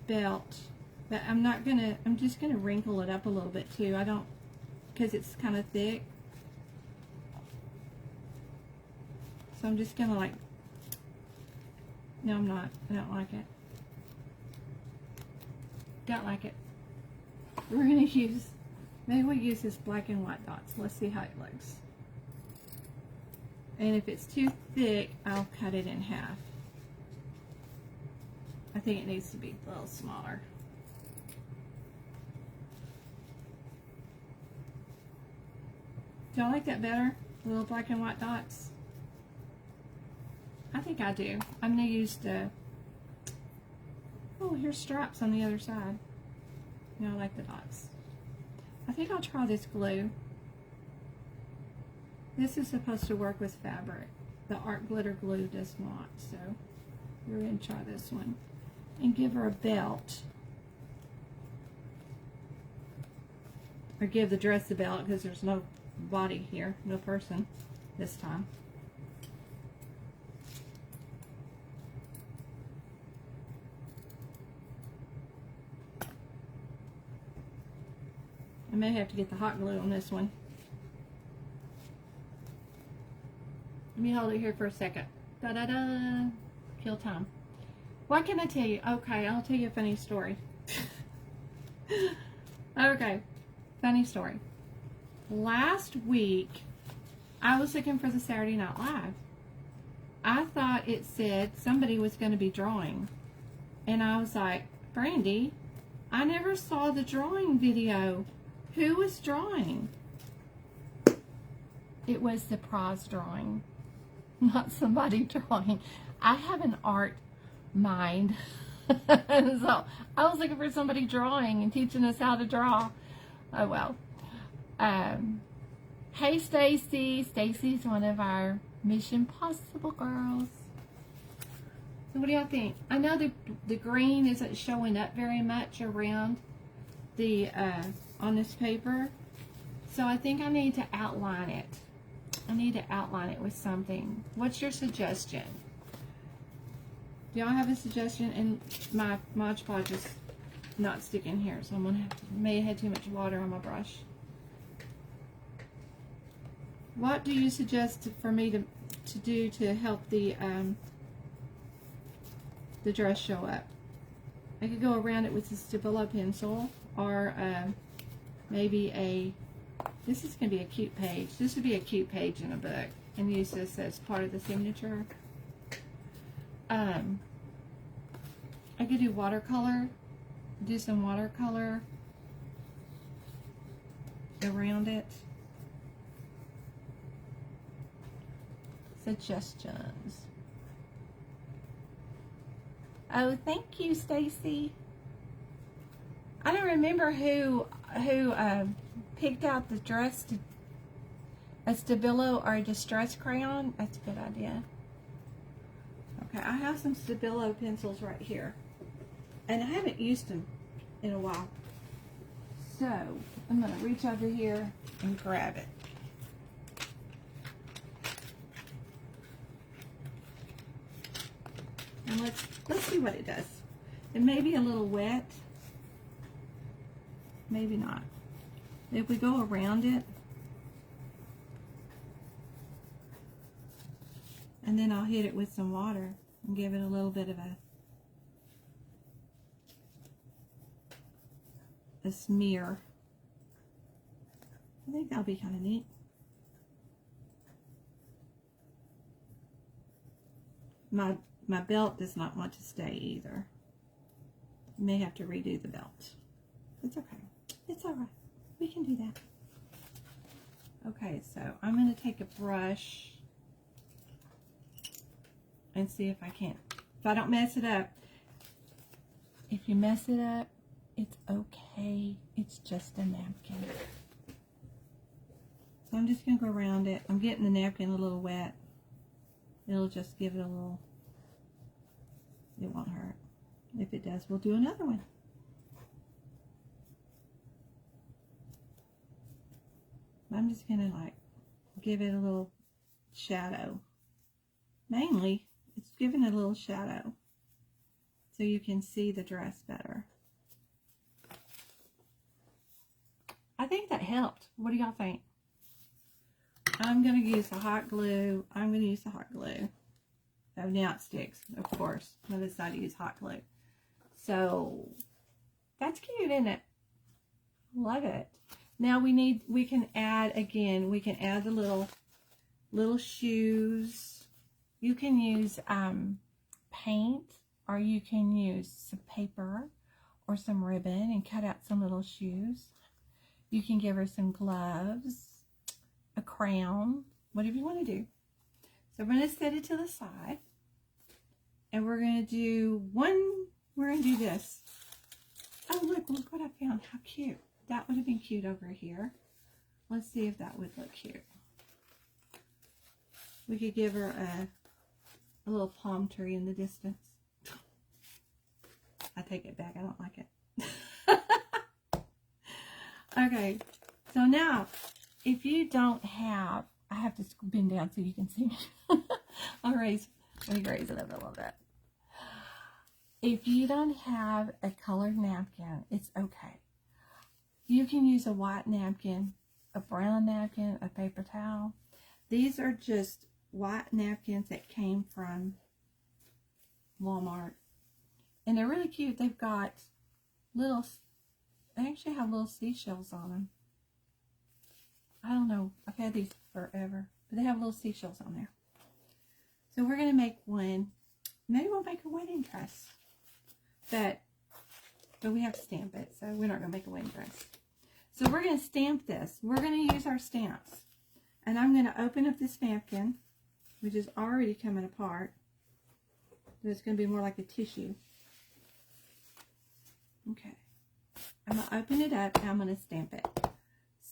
belt. But I'm just going to wrinkle it up a little bit too. Because it's kind of thick. So I'm just going to like, no I'm not, I don't like it. Don't like it. We're going to use, maybe we'll use this black and white dots. Let's see how it looks. And if it's too thick, I'll cut it in half. I think it needs to be a little smaller. Do I like that better? Little black and white dots? I think I do. I'm going to use the, oh, here's straps on the other side. No, I like the dots. I think I'll try this glue. This is supposed to work with fabric. The art glitter glue does not, so we're going to try this one. And give her a belt. Or give the dress a belt because there's no body here, no person this time. I may have to get the hot glue on this one. Let me hold it here for a second. Da-da-da. Kill time. What can I tell you? Okay, I'll tell you a funny story. Okay, funny story. Last week, I was looking for the Saturday Night Live. I thought it said somebody was going to be drawing. And I was like, Brandy, I never saw the drawing video. Who was drawing? It was the prize drawing, not somebody drawing. I have an art mind. And so I was looking for somebody drawing and teaching us how to draw. Oh well. Hey Stacy. Stacy's one of our Mission Possible girls. So what do y'all think? I know the green isn't showing up very much around the on this paper. So I think I need to outline it. I need to outline it with something. What's your suggestion? Do y'all have a suggestion? And my Mod Podge is not sticking here, so I'm gonna have to, may have had too much water on my brush. What do you suggest for me to do to help the dress show up? I could go around it with a Stabilo pencil, or maybe a, this is going to be a cute page. This would be a cute page in a book, and use this as part of the signature. I could do watercolor, do some watercolor around it. Suggestions. Oh, thank you, Stacy. I don't remember who picked out the dress, a Stabilo or a Distress crayon. That's a good idea. Okay, I have some Stabilo pencils right here, and I haven't used them in a while. So I'm going to reach over here and grab it. And let's see what it does. It may be a little wet. Maybe not. If we go around it, and then I'll hit it with some water and give it a little bit of a smear. I think that'll be kind of neat. My belt does not want to stay either. May have to redo the belt. It's okay. It's all right. We can do that. Okay, so I'm going to take a brush and see if I can't. If I don't mess it up. If you mess it up, it's okay. It's just a napkin. So I'm just going to go around it. I'm getting the napkin a little wet. It'll just give it a little, it won't hurt. If it does, we'll do another one. I'm just going to like give it a little shadow. Mainly, it's giving it a little shadow so you can see the dress better. I think that helped. What do y'all think? I'm going to use the hot glue. I'm going to use the hot glue. Oh, now it sticks, of course. I decided to use hot glue. So, that's cute, isn't it? Love it. Now we can add, again, we can add the little shoes. You can use paint, or you can use some paper or some ribbon and cut out some little shoes. You can give her some gloves, a crown, whatever you want to do. So I'm going to set it to the side, and we're going to do this. Oh, look what I found. How cute. That would have been cute over here. Let's see if that would look cute. We could give her a little palm tree in the distance. I take it back. I don't like it. Okay. So now, if you don't have, I have to bend down so you can see me. Let me raise it up a little bit. If you don't have a colored napkin, it's okay. You can use a white napkin, a brown napkin, a paper towel. These are just white napkins that came from Walmart. And they're really cute. They've got little, they actually have little seashells on them. I don't know. I've had these forever. But they have little seashells on there. So we're going to make one. Maybe we'll make a wedding dress. But we have to stamp it. So we're not going to make a wedding dress. So we're going to stamp this. We're going to use our stamps. And I'm going to open up this napkin, which is already coming apart. So it's going to be more like a tissue. Okay. I'm going to open it up and I'm going to stamp it.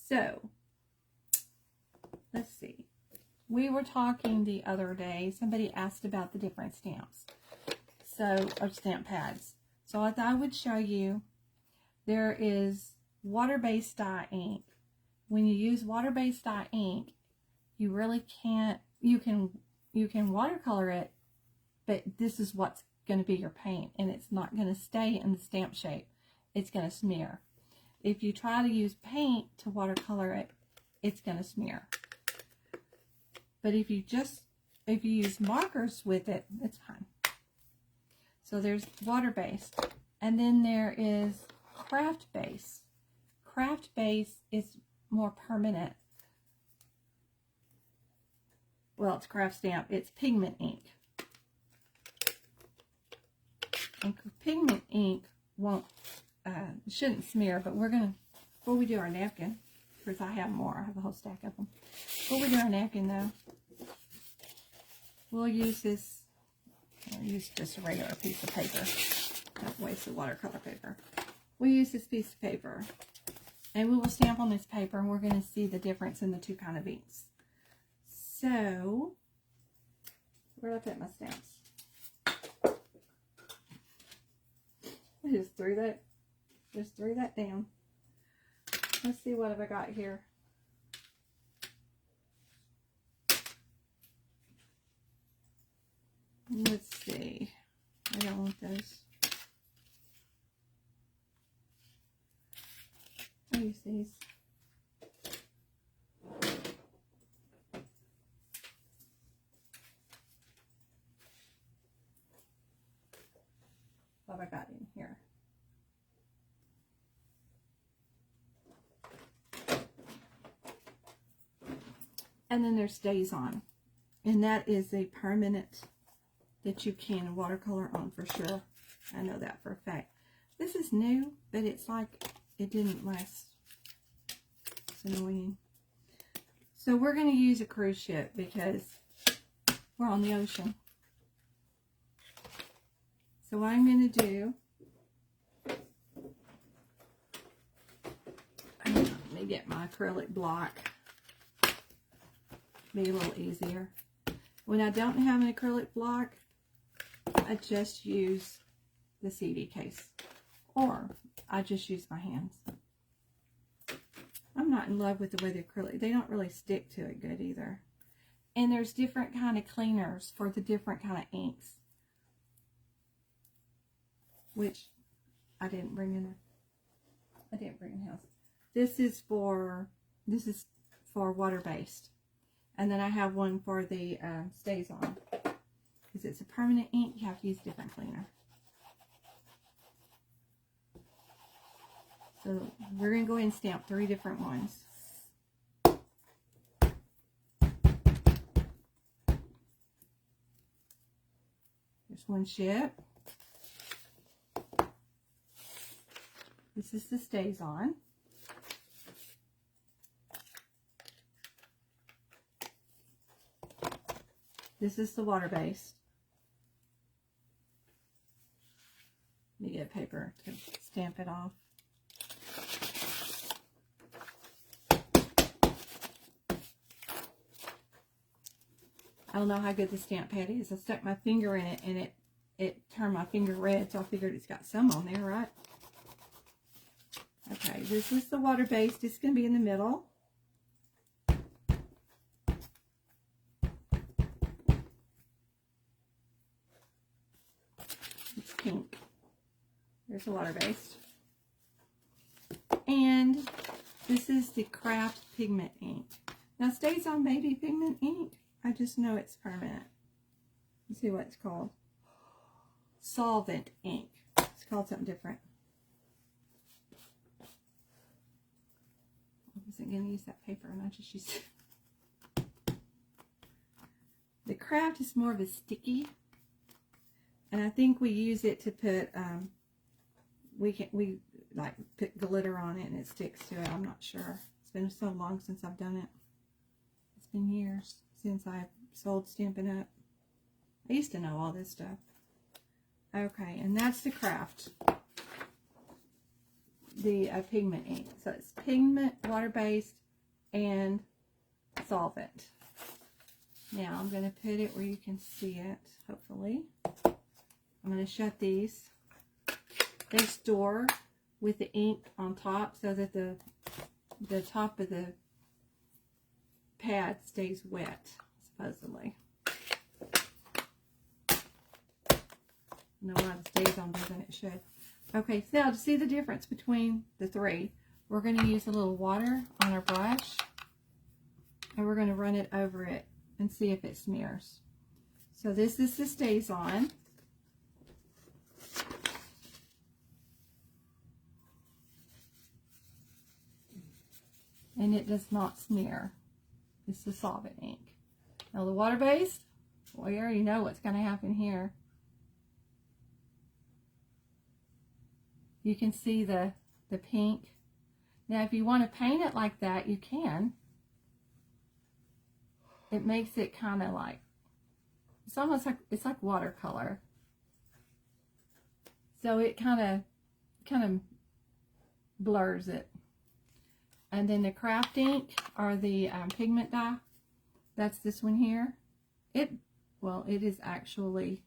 So, let's see. We were talking the other day. Somebody asked about the different stamps. So, or stamp pads. So I thought I would show you. There is water-based dye ink. When you use water-based dye ink, you really can't, you can watercolor it, but this is what's going to be your paint, and it's not going to stay in the stamp shape. It's going to smear. If you try to use paint to watercolor it, it's going to smear. But if you use markers with it, it's fine. So there's water-based, and then there is craft-based. Craft-based is more permanent. Well, it's craft stamp. It's pigment ink. And pigment ink shouldn't smear, but we're going to, before we do our napkin, because I have more. I have a whole stack of them. Before we do our napkin, though, we'll use this. I'll use just a regular piece of paper. Don't waste the watercolor paper. We'll use this piece of paper. And we will stamp on this paper, and we're going to see the difference in the two kind of inks. So, where did I put my stamps? I just threw that down. Let's see, what have I got here? Let's see. I don't want those. I'll use these. What have I got in here? And then there's Stays On. And that is a permanent that you can watercolor on for sure. I know that for a fact. This is new, but it's like it didn't last. It's annoying. So we're going to use a cruise ship because we're on the ocean. So what I'm going to do, let me get my acrylic block. Be a little easier. When I don't have an acrylic block, I just use the CD case, or I just use my hands. I'm not in love with the way the acrylic, they don't really stick to it good either. And there's different kind of cleaners for the different kind of inks, which I didn't bring in. I didn't bring in house. This is for water-based. And then I have one for the Stays On. Because it's a permanent ink, you have to use a different cleaner. So we're going to go ahead and stamp 3 different ones. There's one ship. This is the Stays On. This is the water-based. Let me get paper to stamp it off. I don't know how good the stamp pad is. I stuck my finger in it and it turned my finger red, so I figured it's got some on there, right? Okay, this is the water-based. It's going to be in the middle. It's pink. There's the water-based. And this is the craft pigment ink. Now, Stays On may be pigment ink. I just know it's permanent. Let's see what it's called. Solvent ink. It's called something different. I wasn't going to use that paper, and I just used it. The craft is more of a sticky, and I think we use it to put we like put glitter on it and it sticks to it. I'm not sure. It's been so long since I've done it. It's been years since I sold Stampin' Up. I used to know all this stuff. Okay, and that's the craft. The pigment ink. So it's pigment, water-based, and solvent. Now I'm going to put it where you can see it, hopefully. I'm going to shut these. They store with the ink on top so that the top of the pad stays wet, supposedly. No, why it stays on better than it should. Okay, so now to see the difference between the three, we're going to use a little water on our brush, and we're going to run it over it and see if it smears. So this is the stays on. And it does not smear. It's the solvent ink. Now the water-based, well, you already know what's going to happen here. You can see the pink. Now if you want to paint it like that, you can. It makes it kind of like, it's almost like, it's like watercolor. So it kind of blurs it. And then the craft ink, or the pigment dye, that's this one here. It is actually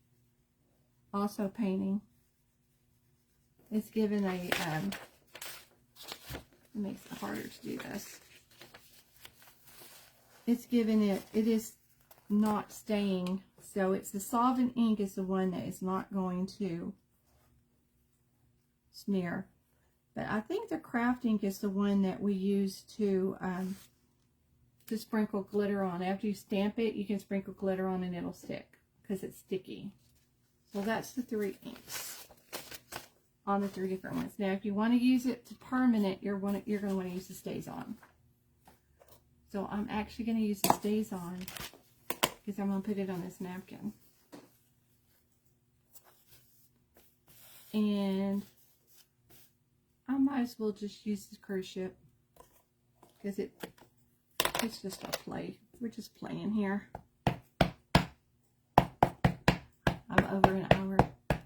also painting. It's given a, it makes it harder to do this. It's given it is not staying, so it's the solvent ink is the one that is not going to smear. But I think the craft ink is the one that we use to sprinkle glitter on. After you stamp it, you can sprinkle glitter on and it'll stick because it's sticky. So that's the three inks on the three different ones. Now, if you want to use it to permanent, you're going to want to use the stays on. So I'm actually going to use the stays on because I'm going to put it on this napkin. And I might as well just use the cruise ship because it's just a play. We're just playing here. I'm over an hour.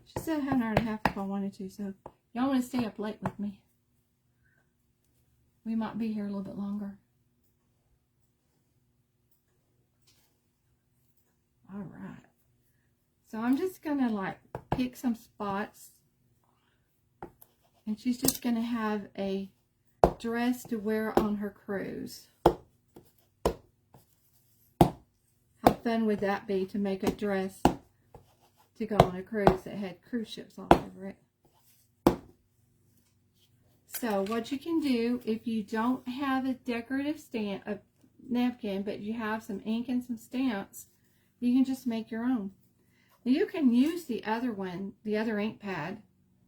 She said I have an hour and a half if I wanted to, so y'all want to stay up late with me. We might be here a little bit longer. All right. So I'm just going to like pick some spots. And she's just going to have a dress to wear on her cruise. How fun would that be to make a dress to go on a cruise that had cruise ships all over it? So what you can do, if you don't have a decorative stamp, a napkin, but you have some ink and some stamps, you can just make your own. Now you can use the other one, the other ink pad,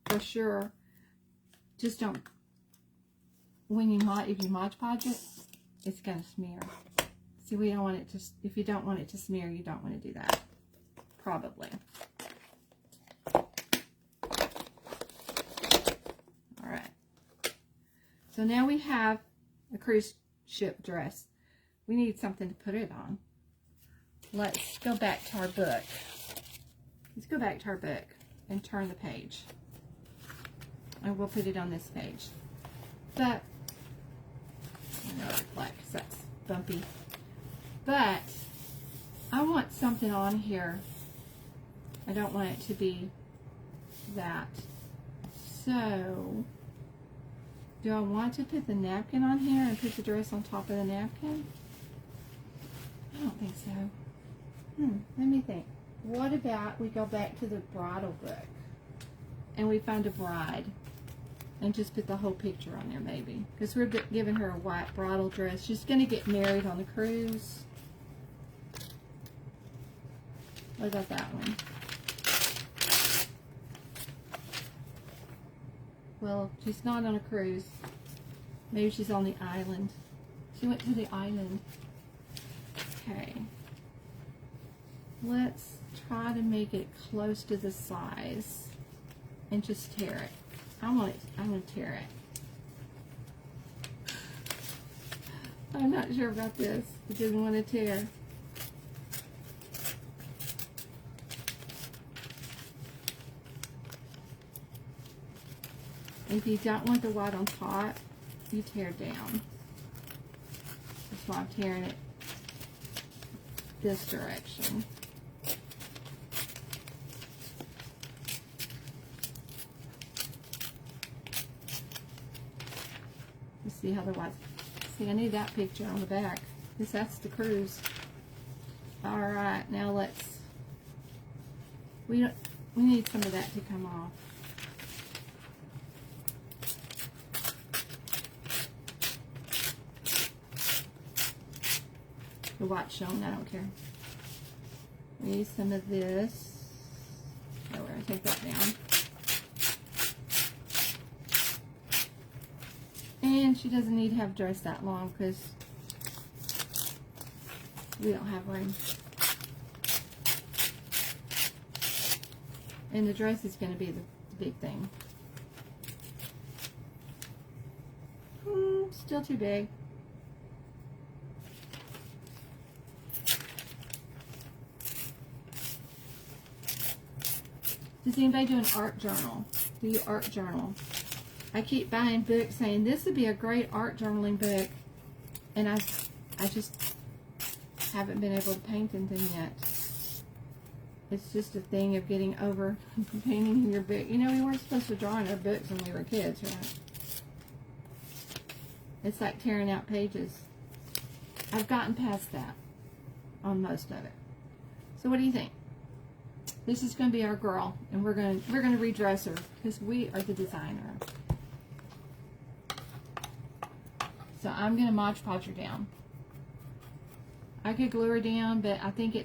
for sure. Just don't, if you Mod Podge it, it's going to smear. See, we don't want it to, if you don't want it to smear, you don't want to do that. Probably. Alright. So now we have a cruise ship dress. We need something to put it on. Let's go back to our book. Let's go back to our book and turn the page. And we'll put it on this page. But, I know it's black because that's bumpy. But, I want something on here. I don't want it to be that. So, do I want to put the napkin on here and put the dress on top of the napkin? I don't think so. Let me think. What about we go back to the bridal book and we find a bride and just put the whole picture on there maybe, because we're giving her a white bridal dress. She's going to get married on the cruise. What about that one? Well, she's not on a cruise. Maybe she's on the island. She went to the island. Okay. Let's try to make it close to the size and just tear it. I'm going to tear it. I'm not sure about this. It doesn't want to tear. If you don't want the white on top, you tear down. That's why I'm tearing it this direction. You see how the white, see, I need that picture on the back, because that's the cruise. Alright, now let's, we need some of that to come off. The white's showing, I don't care. We need some of this. So we're going to take that down. And she doesn't need to have dress that long because we don't have room. And the dress is going to be the big thing. Still too big. Does anybody do an art journal? Do you art journal? I keep buying books saying this would be a great art journaling book, and I just haven't been able to paint anything yet. It's just a thing of getting over painting in your book. You know, we weren't supposed to draw in our books when we were kids, right? It's like tearing out pages. I've gotten past that on most of it. So what do you think? This is going to be our girl, and we're going to redress her because we are the designer. So I'm going to Mod Podge her down. I could glue her down, but I think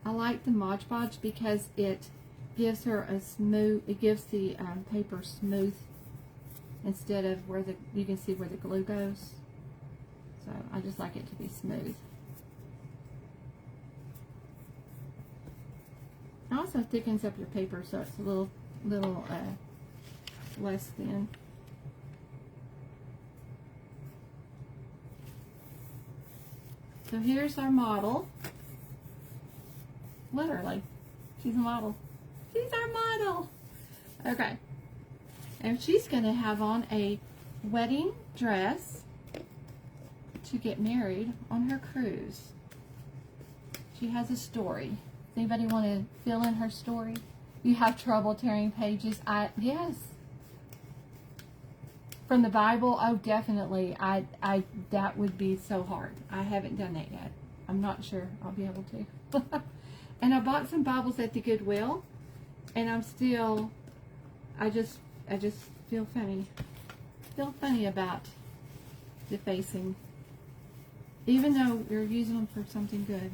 I like the Mod Podge because it gives her a smooth, it gives the paper smooth instead of where you can see where the glue goes. So I just like it to be smooth. It also thickens up your paper so it's a little less thin. So here's our model. Literally, she's a model. She's our model. Okay. And she's going to have on a wedding dress to get married on her cruise. She has a story. Does anybody want to fill in her story? You have trouble tearing pages? Yes. From the Bible? Oh, definitely. That would be so hard. I haven't done that yet. I'm not sure I'll be able to. And I bought some Bibles at the Goodwill, and I'm still, I just feel funny. Feel funny about defacing, even though you're using them for something good.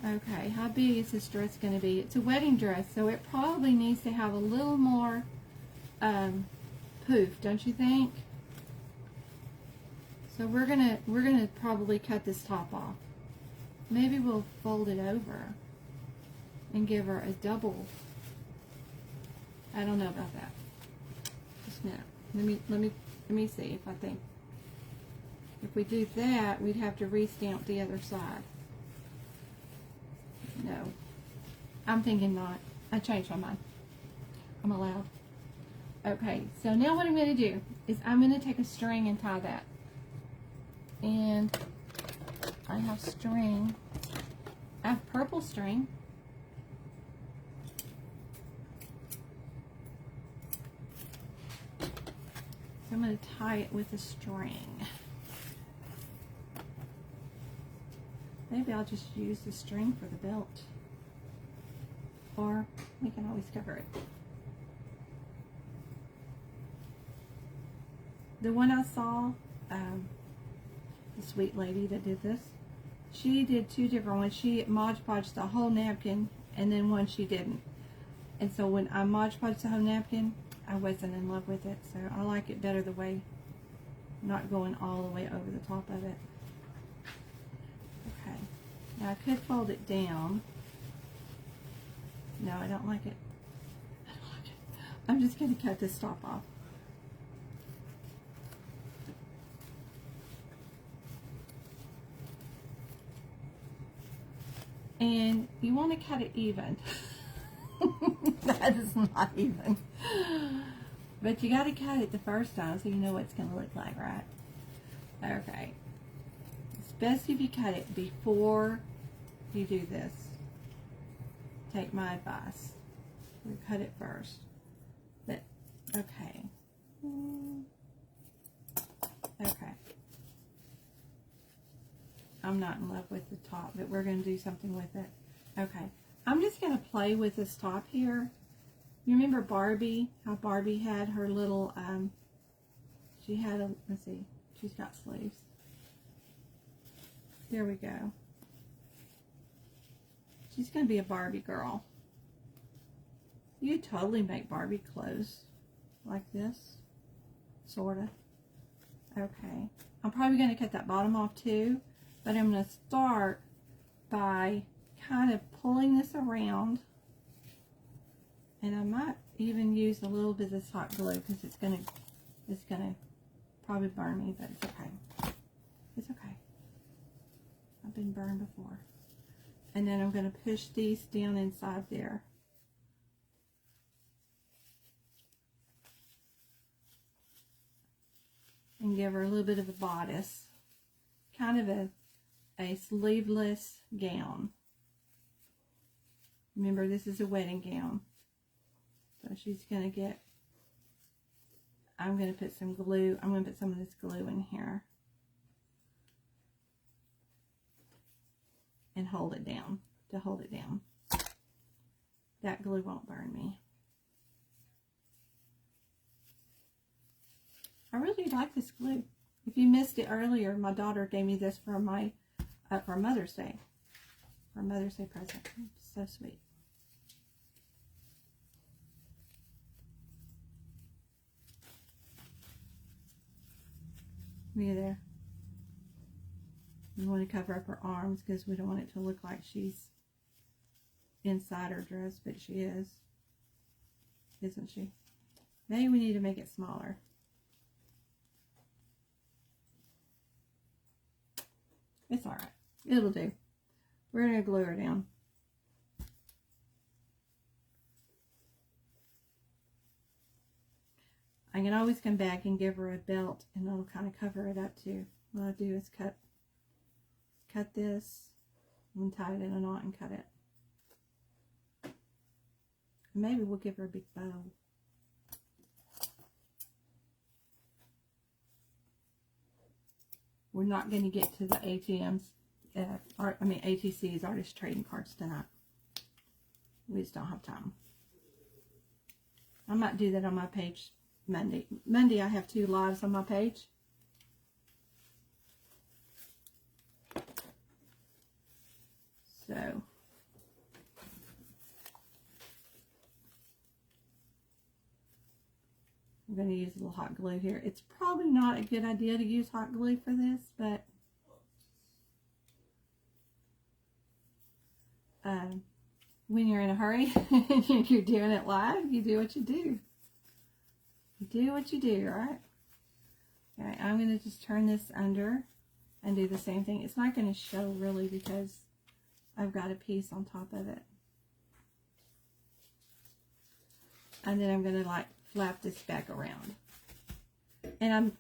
Okay, how big is this dress going to be? It's a wedding dress, so it probably needs to have a little more poof, don't you think? So we're gonna probably cut this top off. Maybe we'll fold it over and give her a double. I don't know about that. Just a minute. Let me see if I think. If we do that, we'd have to re-stamp the other side. No. I'm thinking not. I changed my mind. I'm allowed. Okay, so now what I'm going to do is I'm going to take a string and tie that. And I have string. I have purple string. So I'm going to tie it with a string. Maybe I'll just use the string for the belt. Or we can always cover it. The one I saw, the sweet lady that did this, she did two different ones. She Mod Podged the whole napkin, and then one she didn't. And so when I Mod Podged the whole napkin, I wasn't in love with it. So I like it better the way, not going all the way over the top of it. Okay. Now I could fold it down. No, I don't like it. I don't like it. I'm just going to cut this top off. And you want to cut it even. That is not even. But you got to cut it the first time so you know what it's going to look like, right? Okay. It's best if you cut it before you do this. Take my advice. We cut it first. But, okay. Okay. I'm not in love with the top, but we're going to do something with it. Okay. I'm just going to play with this top here. You remember Barbie? How Barbie had her little, she had a, let's see, she's got sleeves. There we go. She's going to be a Barbie girl. You totally make Barbie clothes like this, sort of. Okay. I'm probably going to cut that bottom off too, but I'm going to start by kind of pulling this around, and I might even use a little bit of this hot glue because it's gonna probably burn me, but it's okay. It's okay. I've been burned before. And then I'm going to push these down inside there. And give her a little bit of a bodice. Kind of a sleeveless gown. Remember, this is a wedding gown. So she's going to get, I'm going to put some glue, I'm going to put some of this glue in here. And hold it down, to hold it down. That glue won't burn me. I really like this glue. If you missed it earlier, my daughter gave me this for my, for Mother's Day. For a Mother's Day present. So sweet. Look at there. We want to cover up her arms because we don't want it to look like she's inside her dress, but she is. Isn't she? Maybe we need to make it smaller. It's alright. It'll do. We're going to glue her down. I can always come back and give her a belt and that'll kind of cover it up too. What I do is cut this and tie it in a knot and cut it. Maybe we'll give her a big bow. We're not going to get to the ATMs, ATC's artist trading cards tonight. We just don't have time. I might do that on my page Monday. Monday I have 2 lives on my page. So, I'm going to use a little hot glue here. It's probably not a good idea to use hot glue for this, but when you're in a hurry and you're doing it live, you do what you do. You do what you do, right? Okay, I'm going to just turn this under and do the same thing. It's not going to show really because I've got a piece on top of it. And then I'm going to like flap this back around. And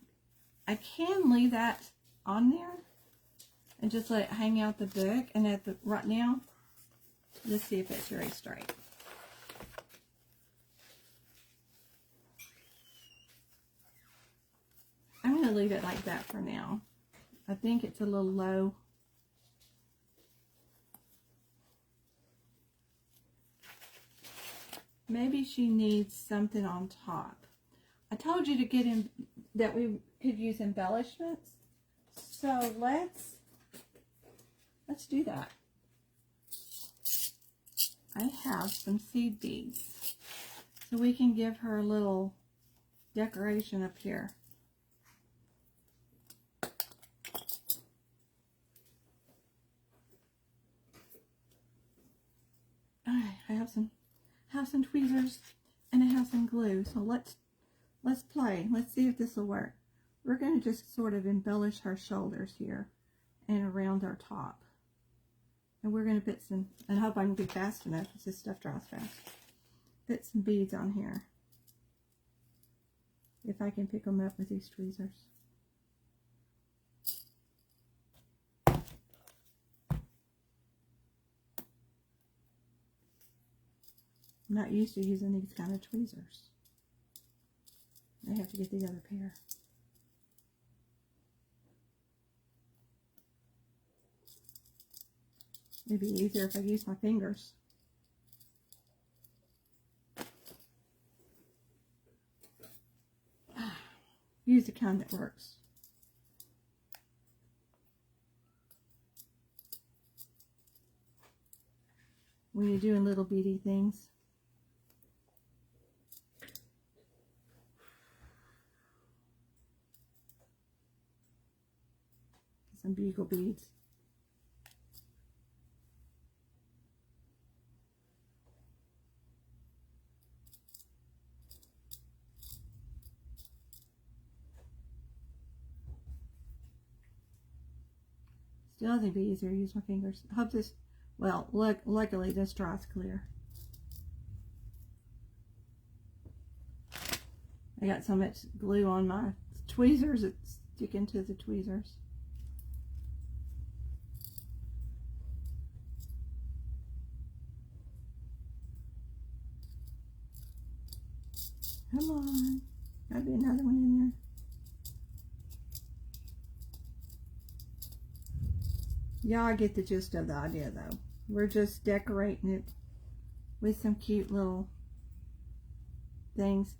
I can leave that on there and just let it hang out the book. And at the right now, let's see if it's very straight. I'm going to leave it like that for now. I think it's a little low. Maybe she needs something on top. I told you to get in that we could use embellishments. So let's do that. I have some seed beads. So we can give her a little decoration up here. Alright, I have some tweezers and I have some glue. So let's play. Let's see if this will work. We're going to just sort of embellish her shoulders here and around our top. And we're going to put some, and I hope I can be fast enough because this stuff dries fast. Put some beads on here. If I can pick them up with these tweezers. I'm not used to using these kind of tweezers. I have to get the other pair. It'd be easier if I use my fingers. Use the kind that works. When you're doing little beady things. Some bugle beads. Still, I think it'd be easier to use my fingers. I hope this, well, luckily this dries clear. I got so much glue on my tweezers, it's sticking to the tweezers. Come on. Gotta be another one in there. Y'all get the gist of the idea though. We're just decorating it with some cute little things.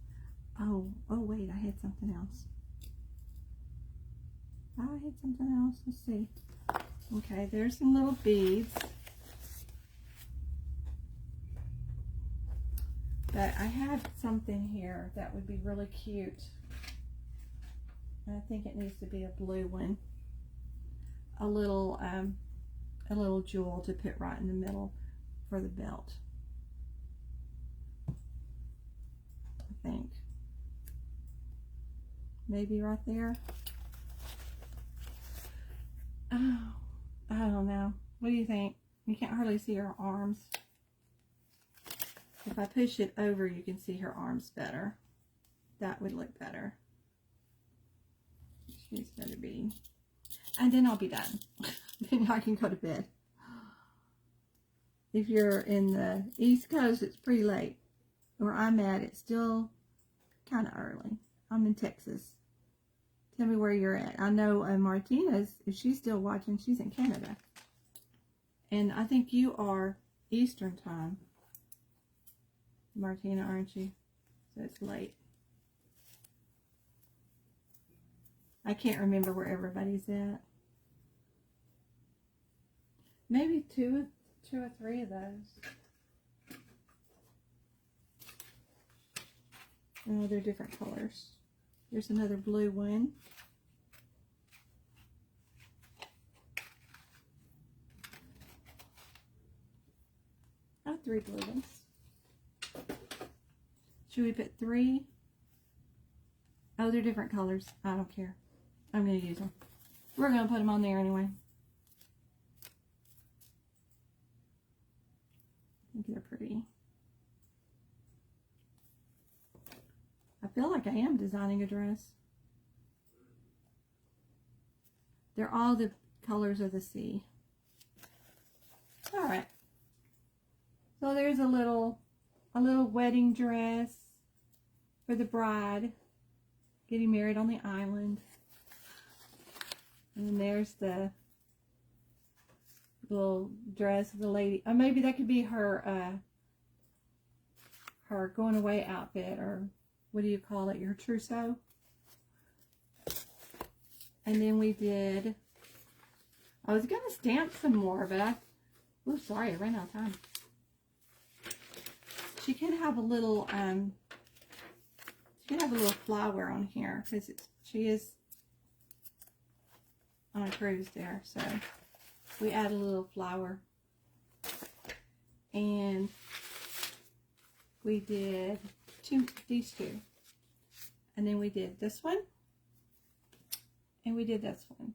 Oh wait, I had something else. Let's see. Okay, there's some little beads. But I have something here that would be really cute. I think it needs to be a blue one. A little jewel to put right in the middle for the belt. I think. Maybe right there. Oh, I don't know. What do you think? You can't hardly see her arms. If I push it over, you can see her arms better. That would look better. She's another bead. And then I'll be done. Then I can go to bed. If you're in the East Coast, it's pretty late. Where I'm at, it's still kind of early. I'm in Texas. Tell me where you're at. I know Martina's, if she's still watching, she's in Canada. And I think you are Eastern time. Martina, aren't you? So it's late. I can't remember where everybody's at. Maybe two or three of those. Oh, they're different colors. There's another blue one. I have 3 blue ones. Should we put 3? Oh, they're different colors. I don't care. I'm going to use them. We're going to put them on there anyway. I think they're pretty. I feel like I am designing a dress. They're all the colors of the sea. All right. So there's a little wedding dress for the bride getting married on the island. And then there's the little dress of the lady. Or maybe that could be her her going away outfit, or what do you call it? Your trousseau. And then we did, I was going to stamp some more, but oh, sorry, I ran out of time. She can have a little, flower on here, because she is on a cruise there, so we add a little flower. And we did these two. And then we did this one. And we did this one.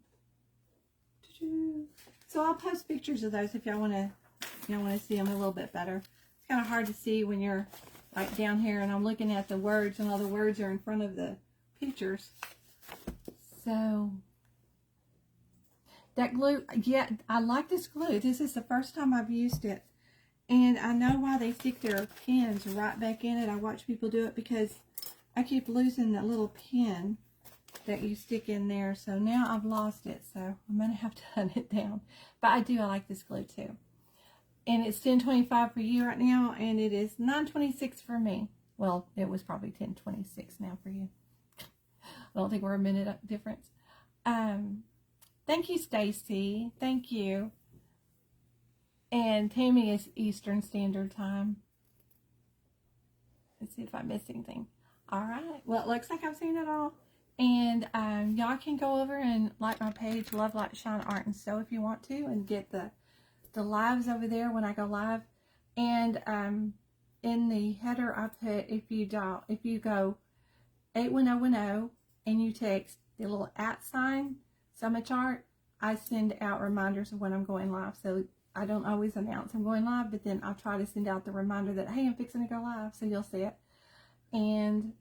So I'll post pictures of those if y'all want to see them a little bit better. It's kind of hard to see when you're like down here and I'm looking at the words and all the words are in front of the pictures. So that glue, yeah, I like this glue. This is the first time I've used it. And I know why they stick their pins right back in it. I watch people do it because I keep losing that little pin that you stick in there. So now I've lost it. So I'm going to have to hunt it down. But I like this glue too. And it's $10.25 for you right now. And it is $9.26 for me. Well, it was probably $10.26 now for you. I don't think we're a minute difference. Thank you, Stacy. Thank you. And Tammy is Eastern Standard Time. Let's see if I missed anything. All right. Well, it looks like I've seen it all. And y'all can go over and like my page, Love, Light, Shine, Art, and Sew if you want to, and get the lives over there when I go live. And in the header, I put if you go 81010 and you text the little @ so much art, I send out reminders of when I'm going live. So I don't always announce I'm going live, but then I'll try to send out the reminder that, hey, I'm fixing to go live, so you'll see it. And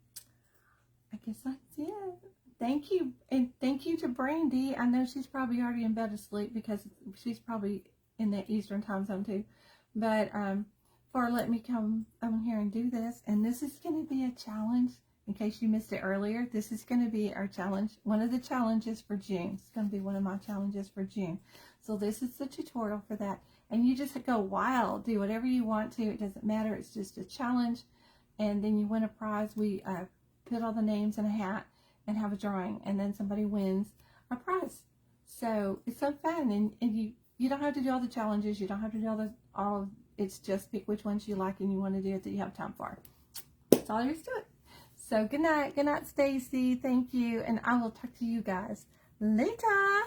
I guess that's it. Thank you. And thank you to Brandy. I know she's probably already in bed asleep because she's probably in the Eastern time zone too. But for letting me come over here and do this. And this is going to be a challenge. In case you missed it earlier, this is going to be our challenge. One of the challenges for June. It's going to be one of my challenges for June. So this is the tutorial for that. And you just go wild. Do whatever you want to. It doesn't matter. It's just a challenge. And then you win a prize. We put all the names in a hat and have a drawing. And then somebody wins a prize. So it's so fun. And you don't have to do all the challenges. You don't have to do all of it's just pick which ones you like and you want to do it that you have time for. That's all there is to it. So good night, Stacy. Thank you, and I will talk to you guys later.